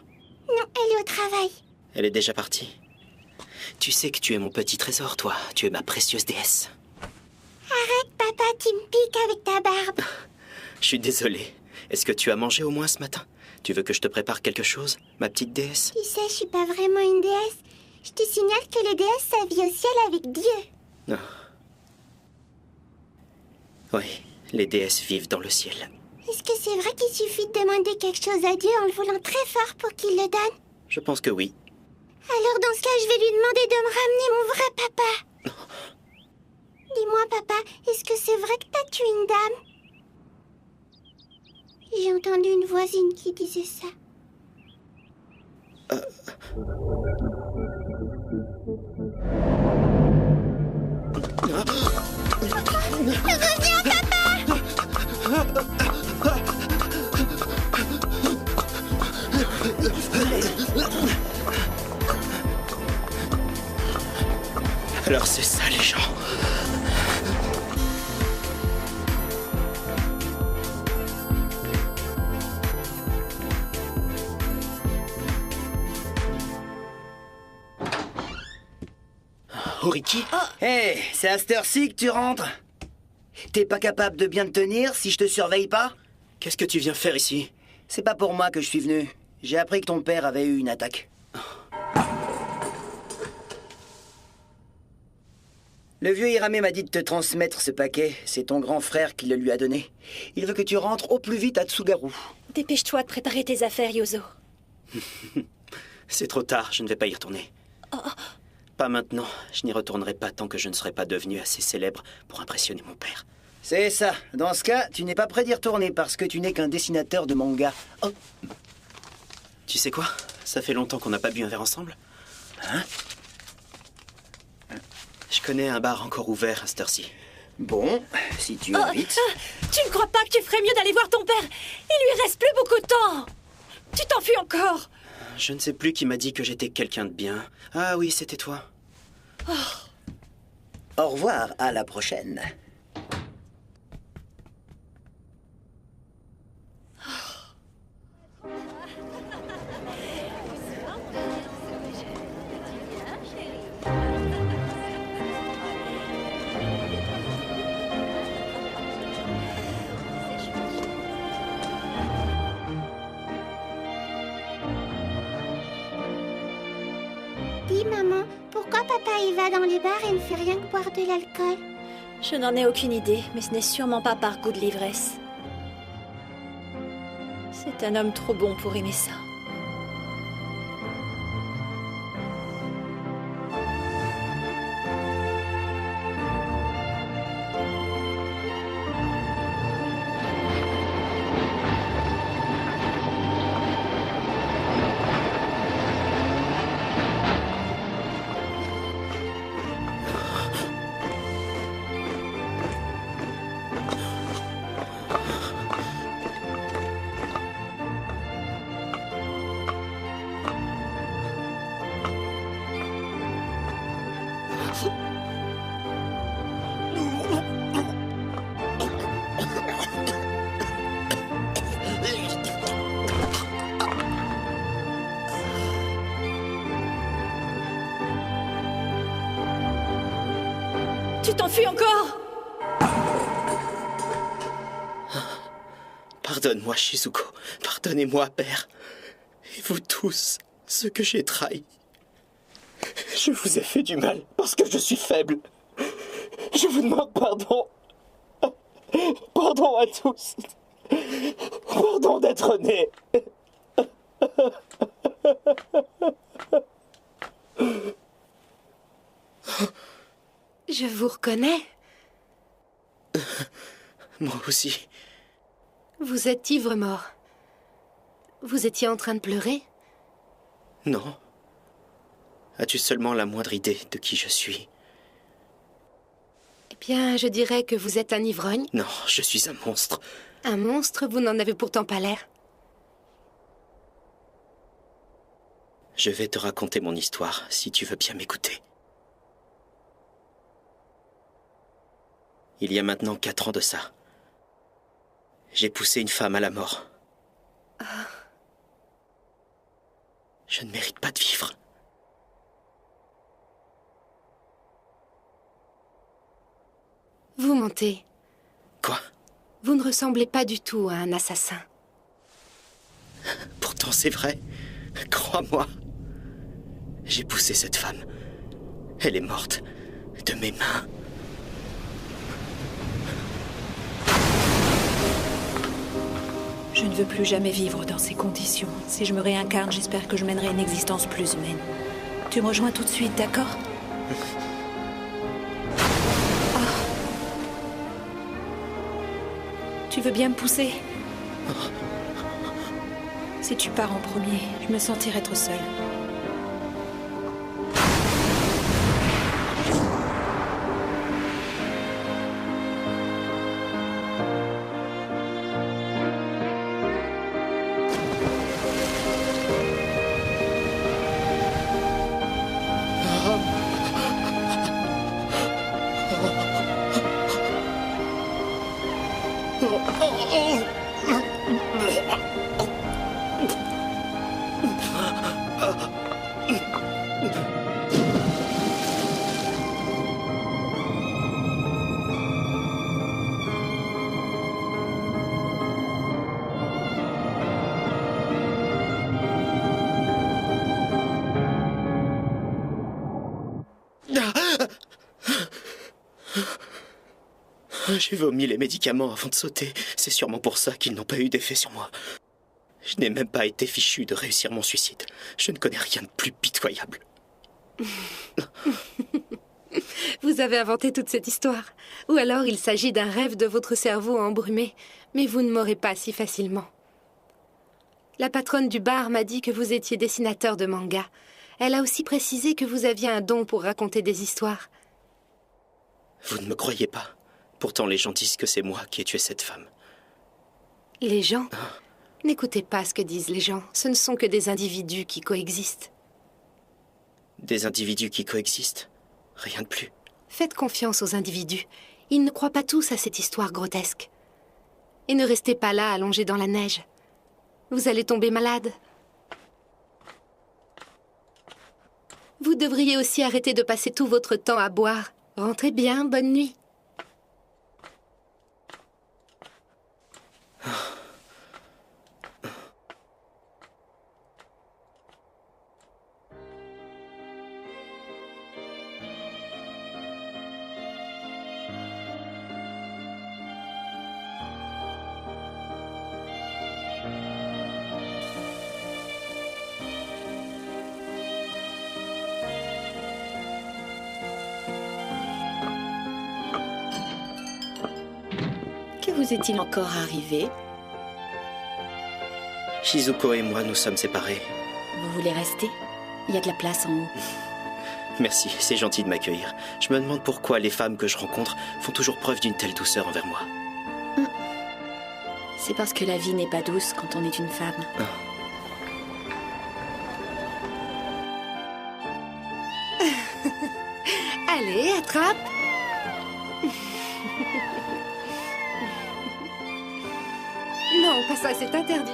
Non, elle est au travail. Elle est déjà partie? Tu sais que tu es mon petit trésor, toi. Tu es ma précieuse déesse. Arrête, papa, tu me piques avec ta barbe. Je suis désolé. Est-ce que tu as mangé au moins ce matin? Tu veux que je te prépare quelque chose, ma petite déesse? Tu sais, je suis pas vraiment une déesse. Je te signale que les déesses, ça vit au ciel avec Dieu. Non. Oui, les déesses vivent dans le ciel. Est-ce que c'est vrai qu'il suffit de demander quelque chose à Dieu en le voulant très fort pour qu'il le donne? Je pense que oui. Alors dans ce cas, je vais lui demander de me ramener mon vrai papa. Dis-moi, papa, est-ce que c'est vrai que t'as tué une dame? J'ai entendu une voisine qui disait ça. Reviens, papa! Alors c'est ça, les gens. Oriki? Hé, c'est à cette heure-ci que tu rentres? T'es pas capable de bien te tenir si je te surveille pas? Qu'est-ce que tu viens faire ici? C'est pas pour moi que je suis venu. J'ai appris que ton père avait eu une attaque. Le vieux Hiramé m'a dit de te transmettre ce paquet. C'est ton grand frère qui le lui a donné. Il veut que tu rentres au plus vite à Tsugaru. Dépêche-toi de préparer tes affaires, Yozo. C'est trop tard, je ne vais pas y retourner. Oh. Pas maintenant. Je n'y retournerai pas tant que je ne serai pas devenu assez célèbre pour impressionner mon père. C'est ça. Dans ce cas, tu n'es pas prêt d'y retourner parce que tu n'es qu'un dessinateur de manga. Oh. Tu sais quoi? Ça fait longtemps qu'on n'a pas bu un verre ensemble. Hein? Je connais un bar encore ouvert à cette heure-ci. Bon, si tu invites... Tu ne crois pas que tu ferais mieux d'aller voir ton père? Il lui reste plus beaucoup de temps. Tu t'enfuis encore. Je ne sais plus qui m'a dit que j'étais quelqu'un de bien. Ah oui, c'était toi. Au revoir, à la prochaine. Dis, maman, pourquoi papa il va dans les bars et ne fait rien que boire de l'alcool? Je n'en ai aucune idée, mais ce n'est sûrement pas par goût de l'ivresse. C'est un homme trop bon pour aimer ça. Tu t'enfuis encore? Pardonne-moi, Shizuko. Pardonnez-moi, père. Et vous tous, ceux que j'ai trahis. Je vous ai fait du mal parce que je suis faible. Je vous demande pardon. Pardon à tous. Pardon d'être né. Je vous reconnais. Moi aussi. Vous êtes ivre-mort. Vous étiez en train de pleurer? Non. As-tu seulement la moindre idée de qui je suis? Eh bien, je dirais que vous êtes un ivrogne. Non, je suis un monstre. Un monstre? Vous n'en avez pourtant pas l'air. Je vais te raconter mon histoire, si tu veux bien m'écouter. Il y a maintenant 4 ans de ça. J'ai poussé une femme à la mort. Je ne mérite pas de vivre. Vous mentez. Quoi? Vous ne ressemblez pas du tout à un assassin. Pourtant, c'est vrai. Crois-moi. J'ai poussé cette femme. Elle est morte. De mes mains. Je ne veux plus jamais vivre dans ces conditions. Si je me réincarne, j'espère que je mènerai une existence plus humaine. Tu me rejoins tout de suite, d'accord? Tu veux bien me pousser? Si tu pars en premier, je me sentirai trop seule. J'ai vomi les médicaments avant de sauter. C'est sûrement pour ça qu'ils n'ont pas eu d'effet sur moi. Je n'ai même pas été fichu de réussir mon suicide. Je ne connais rien de plus pitoyable. Vous avez inventé toute cette histoire. Ou alors il s'agit d'un rêve de votre cerveau embrumé. Mais vous ne m'aurez pas si facilement. La patronne du bar m'a dit que vous étiez dessinateur de manga. Elle a aussi précisé que vous aviez un don pour raconter des histoires. Vous ne me croyez pas? Pourtant, les gens disent que c'est moi qui ai tué cette femme. Les gens? N'écoutez pas ce que disent les gens. Ce ne sont que des individus qui coexistent. Des individus qui coexistent? Rien de plus. Faites confiance aux individus. Ils ne croient pas tous à cette histoire grotesque. Et ne restez pas là, allongés dans la neige. Vous allez tomber malade. Vous devriez aussi arrêter de passer tout votre temps à boire. Rentrez bien, bonne nuit. Que vous est-il encore arrivé? Shizuko et moi nous sommes séparés. Vous voulez rester? Il y a de la place en haut. Merci, c'est gentil de m'accueillir. Je me demande pourquoi les femmes que je rencontre font toujours preuve d'une telle douceur envers moi. C'est parce que la vie n'est pas douce quand on est une femme. Allez, attrape. Non, pas ça, c'est interdit.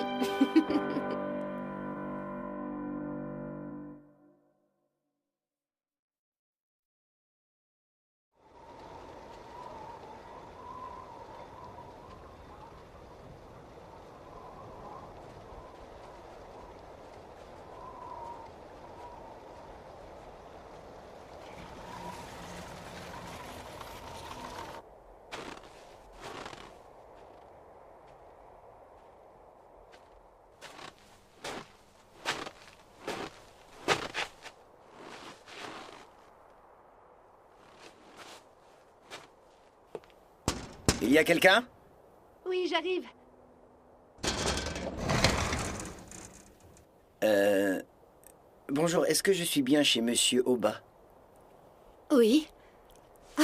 Il y a quelqu'un? Oui, j'arrive. Bonjour, est-ce que je suis bien chez Monsieur Oba? Oui. Ah,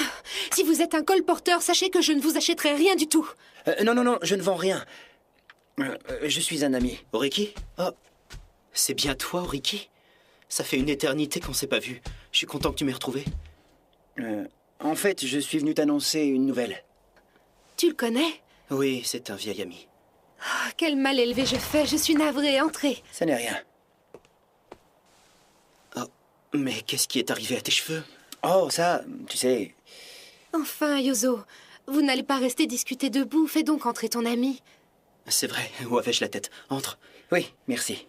si vous êtes un colporteur, sachez que je ne vous achèterai rien du tout. Non, je ne vends rien. Je suis un ami. Oriki? Oh, c'est bien toi, Oriki? Ça fait une éternité qu'on s'est pas vu. Je suis content que tu m'aies retrouvé. En fait, je suis venu t'annoncer une nouvelle. Tu le connais? Oui, c'est un vieil ami. Oh, quel mal élevé je fais, je suis navrée, entrez. Ça n'est rien. Oh, mais qu'est-ce qui est arrivé à tes cheveux? Oh, ça, tu sais... Enfin, Yozo, vous n'allez pas rester discuter debout, fais donc entrer ton ami. C'est vrai, où avais-je la tête? Entre. Oui, merci.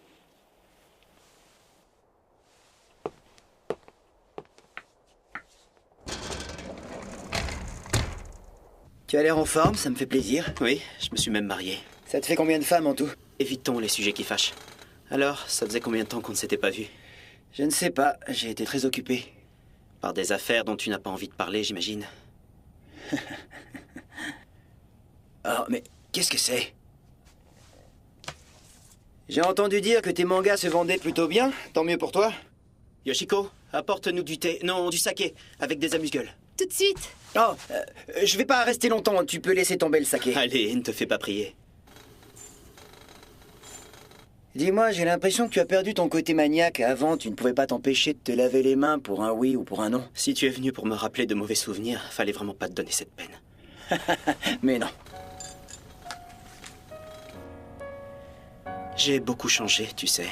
Tu as l'air en forme, ça me fait plaisir. Oui, je me suis même marié. Ça te fait combien de femmes en tout? Évitons les sujets qui fâchent. Alors, ça faisait combien de temps qu'on ne s'était pas vus? Je ne sais pas, j'ai été très occupé. Par des affaires dont tu n'as pas envie de parler, j'imagine. Oh, mais qu'est-ce que c'est? J'ai entendu dire que tes mangas se vendaient plutôt bien, tant mieux pour toi. Yoshiko, apporte-nous du thé, non, du saké, avec des amuse-gueules. Tout de suite. Oh, je vais pas rester longtemps, tu peux laisser tomber le saké. Allez, ne te fais pas prier. Dis-moi, j'ai l'impression que tu as perdu ton côté maniaque. Avant, tu ne pouvais pas t'empêcher de te laver les mains pour un oui ou pour un non. Si tu es venu pour me rappeler de mauvais souvenirs, fallait vraiment pas te donner cette peine. Mais non. J'ai beaucoup changé, tu sais.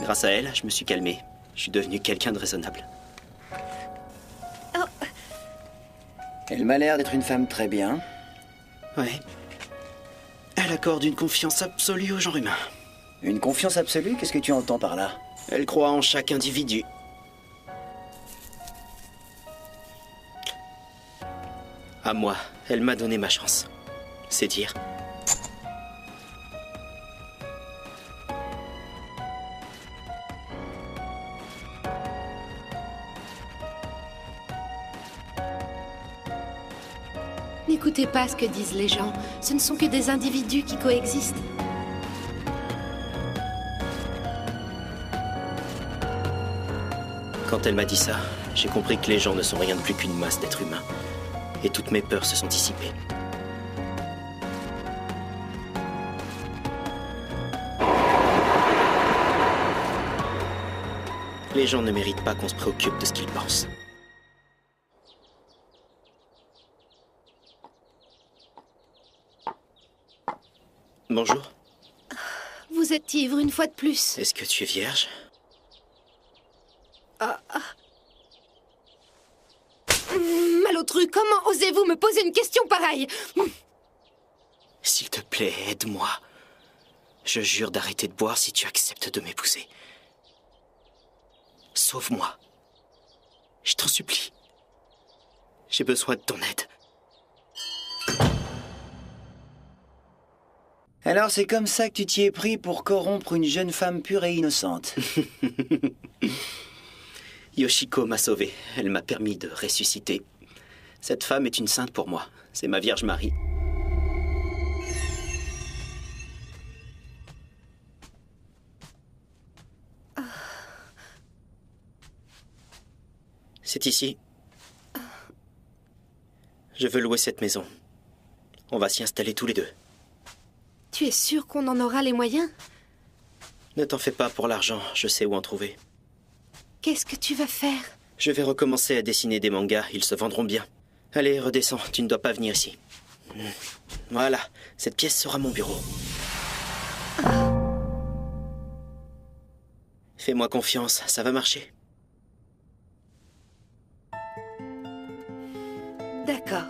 Grâce à elle, je me suis calmé. Je suis devenu quelqu'un de raisonnable. Oh. Elle m'a l'air d'être une femme très bien. Ouais. Elle accorde une confiance absolue au genre humain. Une confiance absolue? Qu'est-ce que tu entends par là? Elle croit en chaque individu. À moi, elle m'a donné ma chance. C'est dire. N'écoutez pas ce que disent les gens. Ce ne sont que des individus qui coexistent. Quand elle m'a dit ça, j'ai compris que les gens ne sont rien de plus qu'une masse d'êtres humains. Et toutes mes peurs se sont dissipées. Les gens ne méritent pas qu'on se préoccupe de ce qu'ils pensent. Bonjour. Vous êtes ivre une fois de plus. Est-ce que tu es vierge? Malotru, comment osez-vous me poser une question pareille? S'il te plaît, aide-moi. Je jure d'arrêter de boire si tu acceptes de m'épouser. Sauve-moi. Je t'en supplie. J'ai besoin de ton aide. Alors c'est comme ça que tu t'y es pris pour corrompre une jeune femme pure et innocente. Yoshiko m'a sauvé. Elle m'a permis de ressusciter. Cette femme est une sainte pour moi. C'est ma Vierge Marie. C'est ici. Je veux louer cette maison. On va s'y installer tous les deux. Tu es sûr qu'on en aura les moyens? Ne t'en fais pas pour l'argent, je sais où en trouver. Qu'est-ce que tu vas faire? Je vais recommencer à dessiner des mangas, ils se vendront bien. Allez, redescends, tu ne dois pas venir ici. Voilà, cette pièce sera mon bureau. Fais-moi confiance, ça va marcher. D'accord.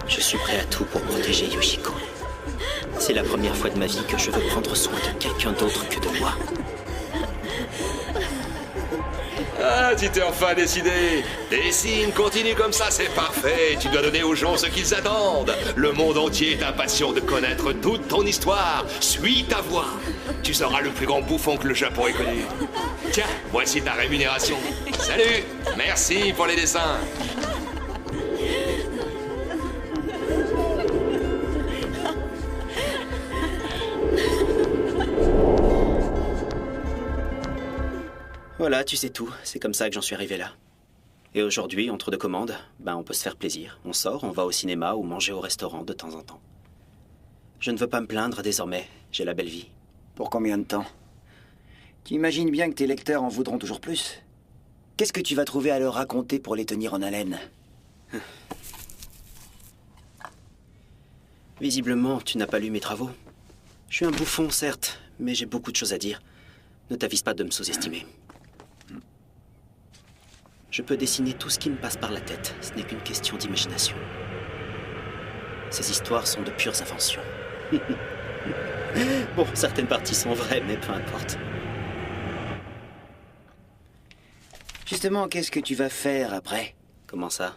Je suis prêt à tout pour protéger Yoshiko. C'est la première fois de ma vie que je veux prendre soin de quelqu'un d'autre que de moi. Ah, tu t'es enfin décidé. Dessine, continue comme ça, c'est parfait. Tu dois donner aux gens ce qu'ils attendent. Le monde entier est impatient de connaître toute ton histoire. Suis ta voie. Tu seras le plus grand bouffon que le Japon ait connu. Tiens, voici ta rémunération. Salut, merci pour les dessins. Voilà, tu sais tout. C'est comme ça que j'en suis arrivé là. Et aujourd'hui, entre deux commandes, on peut se faire plaisir. On sort, on va au cinéma ou manger au restaurant de temps en temps. Je ne veux pas me plaindre désormais. J'ai la belle vie. Pour combien de temps? Tu imagines bien que tes lecteurs en voudront toujours plus. Qu'est-ce que tu vas trouver à leur raconter pour les tenir en haleine? Visiblement, tu n'as pas lu mes travaux. Je suis un bouffon, certes, mais j'ai beaucoup de choses à dire. Ne t'avise pas de me sous-estimer. Je peux dessiner tout ce qui me passe par la tête. Ce n'est qu'une question d'imagination. Ces histoires sont de pures inventions. Bon, certaines parties sont vraies, mais peu importe. Justement, qu'est-ce que tu vas faire après? Comment ça?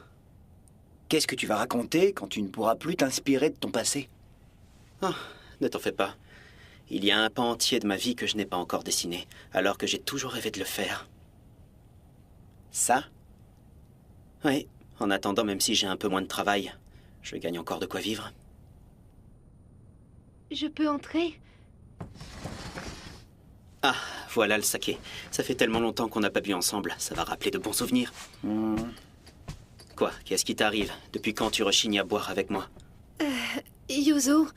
Qu'est-ce que tu vas raconter quand tu ne pourras plus t'inspirer de ton passé? Oh, ne t'en fais pas. Il y a un pan entier de ma vie que je n'ai pas encore dessiné, alors que j'ai toujours rêvé de le faire. Ça? Oui, en attendant, même si j'ai un peu moins de travail, je gagne encore de quoi vivre. Je peux entrer? Ah, voilà le saké. Ça fait tellement longtemps qu'on n'a pas bu ensemble, ça va rappeler de bons souvenirs. Quoi? Qu'est-ce qui t'arrive? Depuis quand tu rechignes à boire avec moi? Yuzo,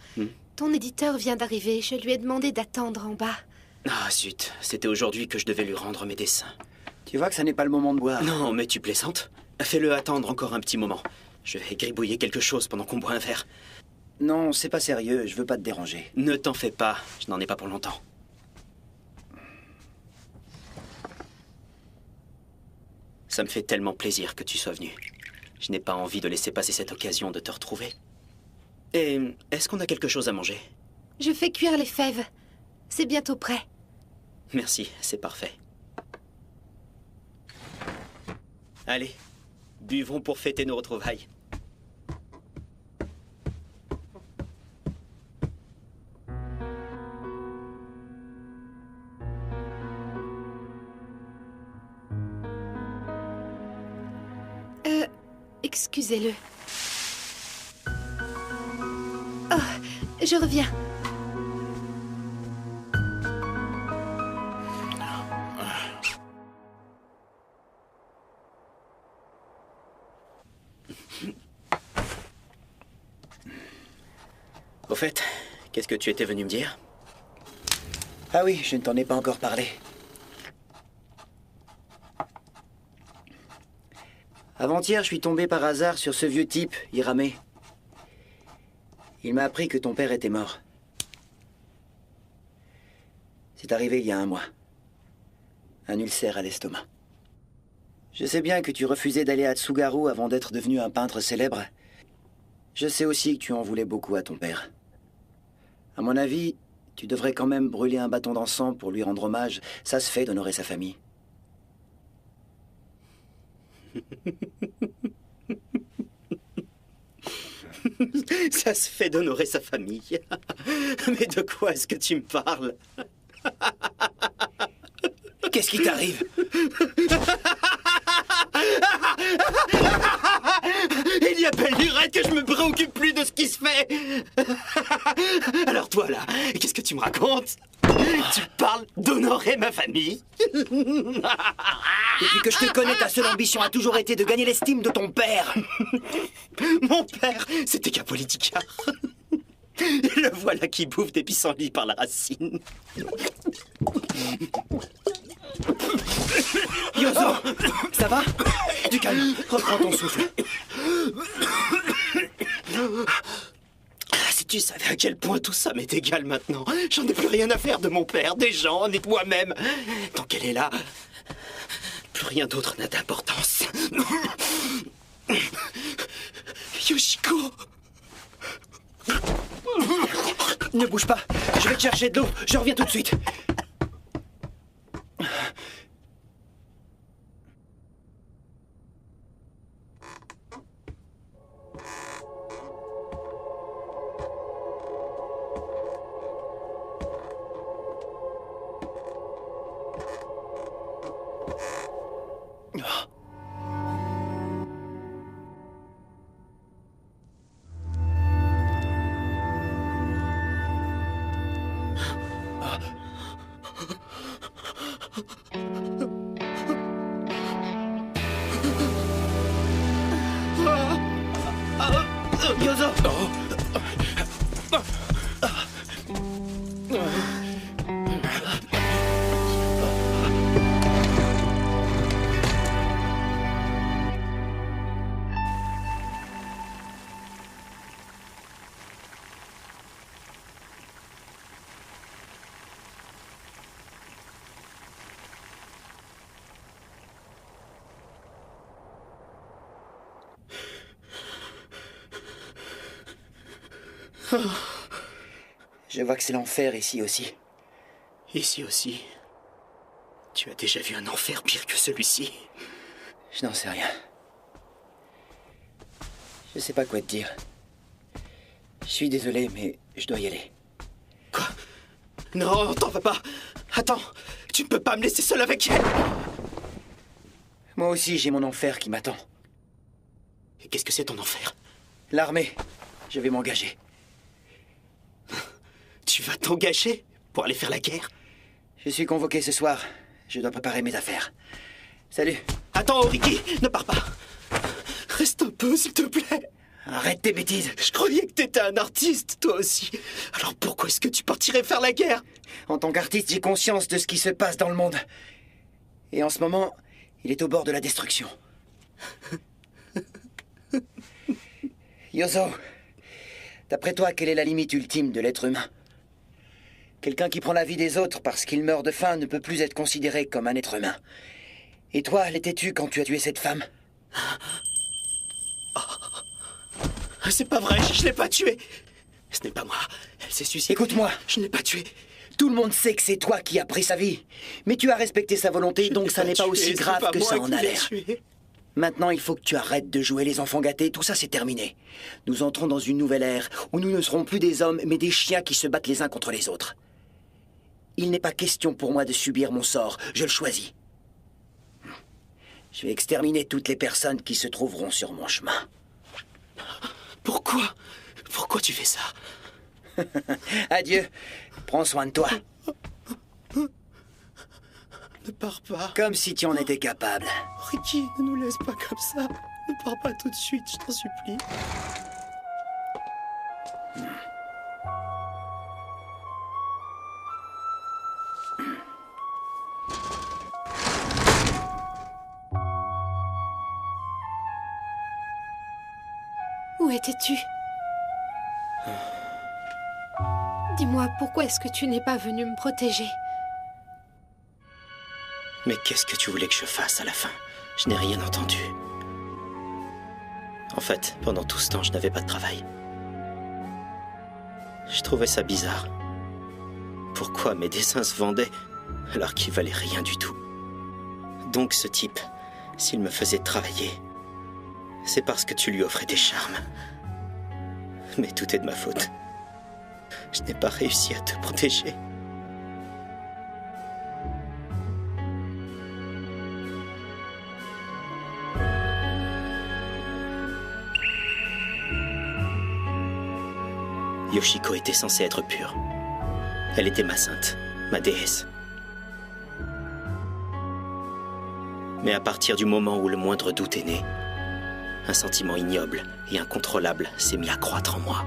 ton éditeur vient d'arriver. Je lui ai demandé d'attendre en bas. Ah, zut. C'était aujourd'hui que je devais lui rendre mes dessins. Tu vois que ça n'est pas le moment de boire. Non, mais tu plaisantes? Fais-le attendre encore un petit moment. Je vais gribouiller quelque chose pendant qu'on boit un verre. Non, c'est pas sérieux. Je veux pas te déranger. Ne t'en fais pas. Je n'en ai pas pour longtemps. Ça me fait tellement plaisir que tu sois venu. Je n'ai pas envie de laisser passer cette occasion de te retrouver. Et est-ce qu'on a quelque chose à manger? Je fais cuire les fèves. C'est bientôt prêt. Merci, c'est parfait. Allez, buvons pour fêter nos retrouvailles. Excusez-le. Oh, je reviens. Au fait, qu'est-ce que tu étais venu me dire? Ah oui, je ne t'en ai pas encore parlé. Avant-hier, je suis tombé par hasard sur ce vieux type, Hirame. Il m'a appris que ton père était mort. C'est arrivé il y a 1 mois. Un ulcère à l'estomac. Je sais bien que tu refusais d'aller à Tsugaru avant d'être devenu un peintre célèbre. Je sais aussi que tu en voulais beaucoup à ton père. À mon avis, tu devrais quand même brûler un bâton d'encens pour lui rendre hommage. Ça se fait d'honorer sa famille. Ça se fait d'honorer sa famille. Mais de quoi est-ce que tu me parles? Qu'est-ce qui t'arrive? Il y a belle lurette que je me préoccupe plus de ce qui se fait. Alors toi là, qu'est-ce que tu me racontes? Tu parles d'honorer ma famille? Depuis que je te connais, ta seule ambition a toujours été de gagner l'estime de ton père. Mon père, c'était qu'un politicard. Le voilà qui bouffe des pissenlits par la racine. Yozo, ça va? Du calme, reprends ton souffle. Si tu savais à quel point tout ça m'est égal maintenant. J'en ai plus rien à faire de mon père, des gens, ni de moi-même. Tant qu'elle est là, plus rien d'autre n'a d'importance. Yoshiko, Ne bouge pas, je vais te chercher de l'eau, je reviens tout de suite. Yozo! Je vois que c'est l'enfer ici aussi. Ici aussi. Tu as déjà vu un enfer pire que celui-ci? Je n'en sais rien. Je sais pas quoi te dire. Je suis désolé, mais je dois y aller. Quoi? Non, t'en vas pas. Attends, tu ne peux pas me laisser seul avec elle. Moi aussi, j'ai mon enfer qui m'attend. Et qu'est-ce que c'est ton enfer? L'armée. Je vais m'engager. Tu vas t'engager pour aller faire la guerre? Je suis convoqué ce soir. Je dois préparer mes affaires. Salut. Attends, Ricky, ne pars pas. Reste un peu, s'il te plaît. Arrête tes bêtises. Je croyais que t'étais un artiste, toi aussi. Alors pourquoi est-ce que tu partirais faire la guerre? En tant qu'artiste, j'ai conscience de ce qui se passe dans le monde. Et en ce moment, il est au bord de la destruction. Yozo, d'après toi, quelle est la limite ultime de l'être humain? Quelqu'un qui prend la vie des autres parce qu'il meurt de faim ne peut plus être considéré comme un être humain. Et toi, l'étais-tu quand tu as tué cette femme? C'est pas vrai, je l'ai pas tuée. Ce n'est pas moi, elle s'est suicidée. Écoute-moi. Je ne l'ai pas tuée. Tout le monde sait que c'est toi qui as pris sa vie. Mais tu as respecté sa volonté, donc ça n'est pas aussi grave que ça en a l'air. Maintenant, il faut que tu arrêtes de jouer les enfants gâtés, tout ça c'est terminé. Nous entrons dans une nouvelle ère où nous ne serons plus des hommes, mais des chiens qui se battent les uns contre les autres. Il n'est pas question pour moi de subir mon sort, je le choisis. Je vais exterminer toutes les personnes qui se trouveront sur mon chemin. Pourquoi? Pourquoi tu fais ça? Adieu, prends soin de toi. Ne pars pas. Comme si tu en étais capable. Ricky, ne nous laisse pas comme ça. Ne pars pas tout de suite, je t'en supplie. Où étais-tu? Dis-moi, pourquoi est-ce que tu n'es pas venu me protéger? Mais qu'est-ce que tu voulais que je fasse à la fin? Je n'ai rien entendu. En fait, pendant tout ce temps, je n'avais pas de travail. Je trouvais ça bizarre. Pourquoi mes dessins se vendaient alors qu'ils valaient rien du tout? Donc ce type, s'il me faisait travailler, c'est parce que tu lui offrais des charmes. Mais tout est de ma faute. Je n'ai pas réussi à te protéger. Yoshiko était censée être pure. Elle était ma sainte, ma déesse. Mais à partir du moment où le moindre doute est né, un sentiment ignoble et incontrôlable s'est mis à croître en moi.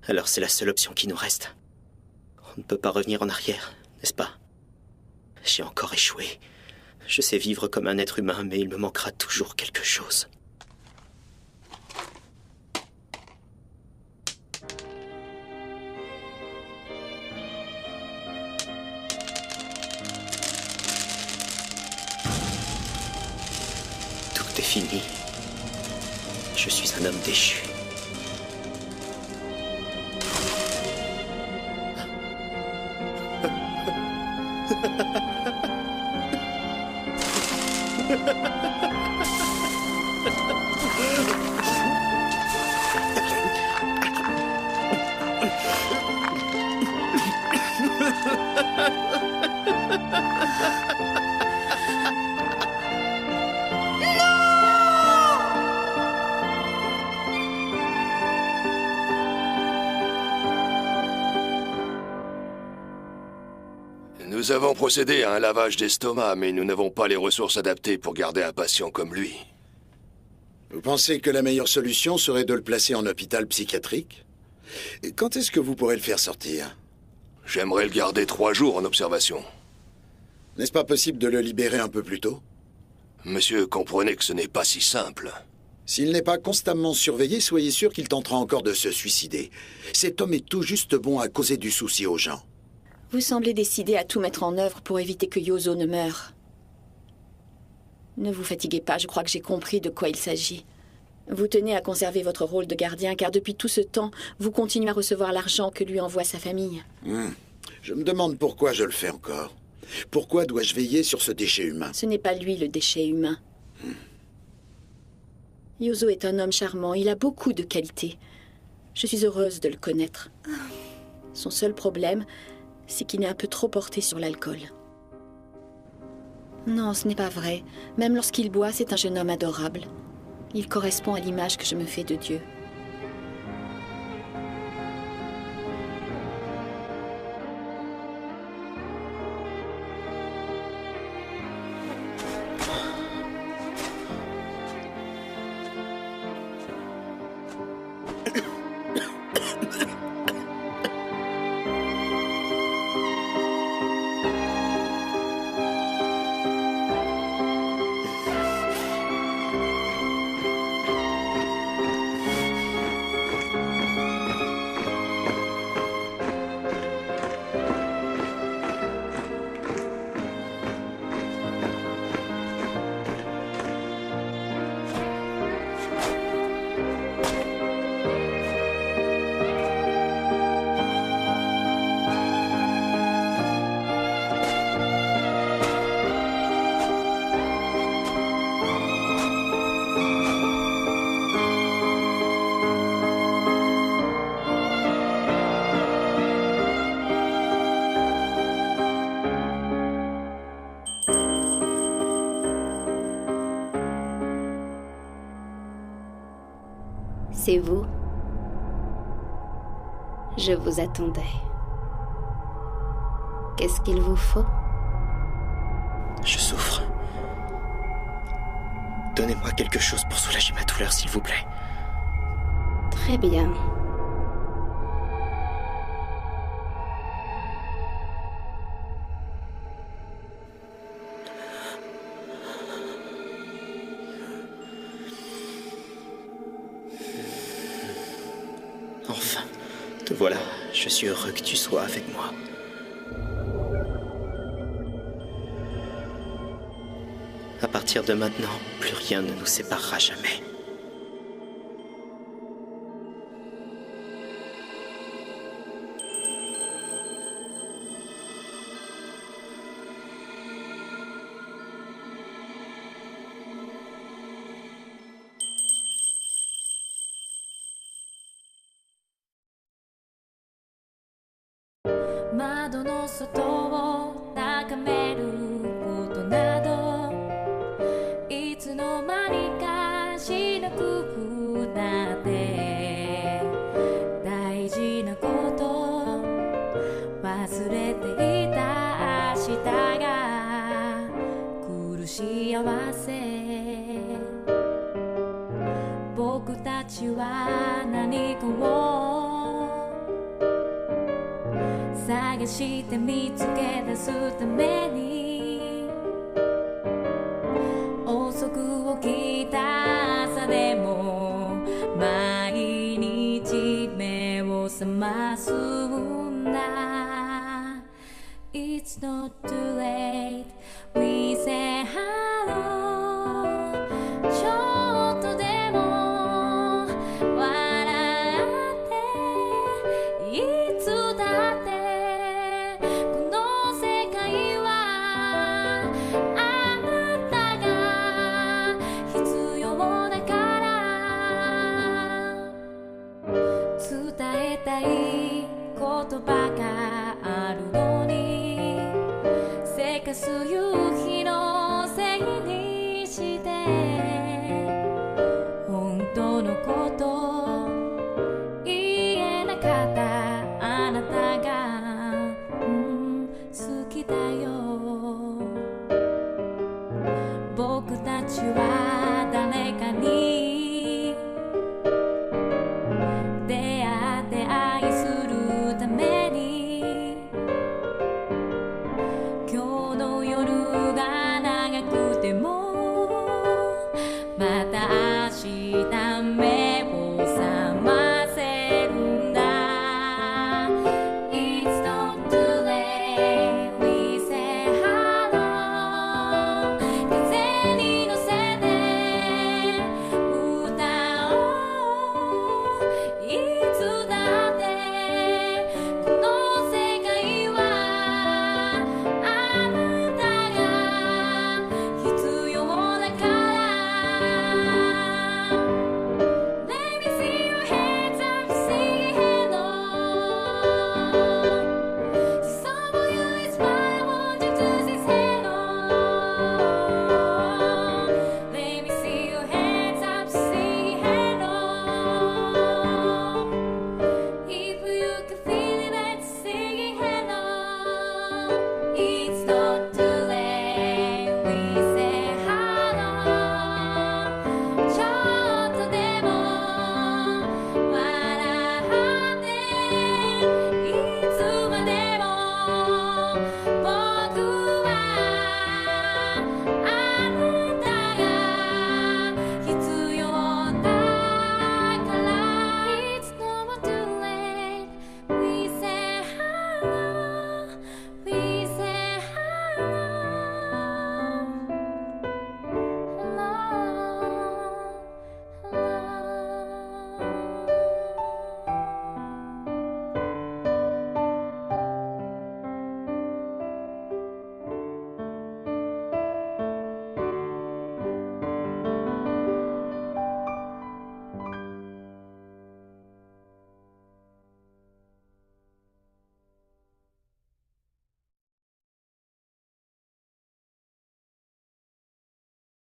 Alors c'est la seule option qui nous reste. On ne peut pas revenir en arrière, n'est-ce pas? J'ai encore échoué. Je sais vivre comme un être humain, mais il me manquera toujours quelque chose. Tout est fini. Je suis un homme déchu. Nous avons procédé à un lavage d'estomac, mais nous n'avons pas les ressources adaptées pour garder un patient comme lui. Vous pensez que la meilleure solution serait de le placer en hôpital psychiatrique? Et quand est-ce que vous pourrez le faire sortir? J'aimerais le garder 3 jours en observation. N'est-ce pas possible de le libérer un peu plus tôt? Monsieur, comprenez que ce n'est pas si simple. S'il n'est pas constamment surveillé, soyez sûr qu'il tentera encore de se suicider. Cet homme est tout juste bon à causer du souci aux gens. Vous semblez décidé à tout mettre en œuvre pour éviter que Yozo ne meure. Ne vous fatiguez pas, je crois que j'ai compris de quoi il s'agit. Vous tenez à conserver votre rôle de gardien, car depuis tout ce temps, vous continuez à recevoir l'argent que lui envoie sa famille. Je me demande pourquoi je le fais encore. Pourquoi dois-je veiller sur ce déchet humain? Ce n'est pas lui le déchet humain. Yozo est un homme charmant, il a beaucoup de qualités. Je suis heureuse de le connaître. Son seul problème, c'est qu'il est un peu trop porté sur l'alcool. Non, ce n'est pas vrai. Même lorsqu'il boit, c'est un jeune homme adorable. Il correspond à l'image que je me fais de Dieu. C'est vous. Je vous attendais. Qu'est-ce qu'il vous faut? Je souffre. Donnez-moi quelque chose pour soulager ma douleur, s'il vous plaît. Très bien. Enfin, te voilà. Je suis heureux que tu sois avec moi. À partir de maintenant, plus rien ne nous séparera jamais.窓の外を眺めることなどいつの間にかしなくなって大事なこと忘れていた明日が来る幸せ僕たちは何かを探して見つけ出すために遅く起きた朝でも毎日目を覚ますんだ It's not too late We say hello ちょっとでも笑っていつだってこの世界はあなたが必要だから伝えたい言葉があるのにせかす夕日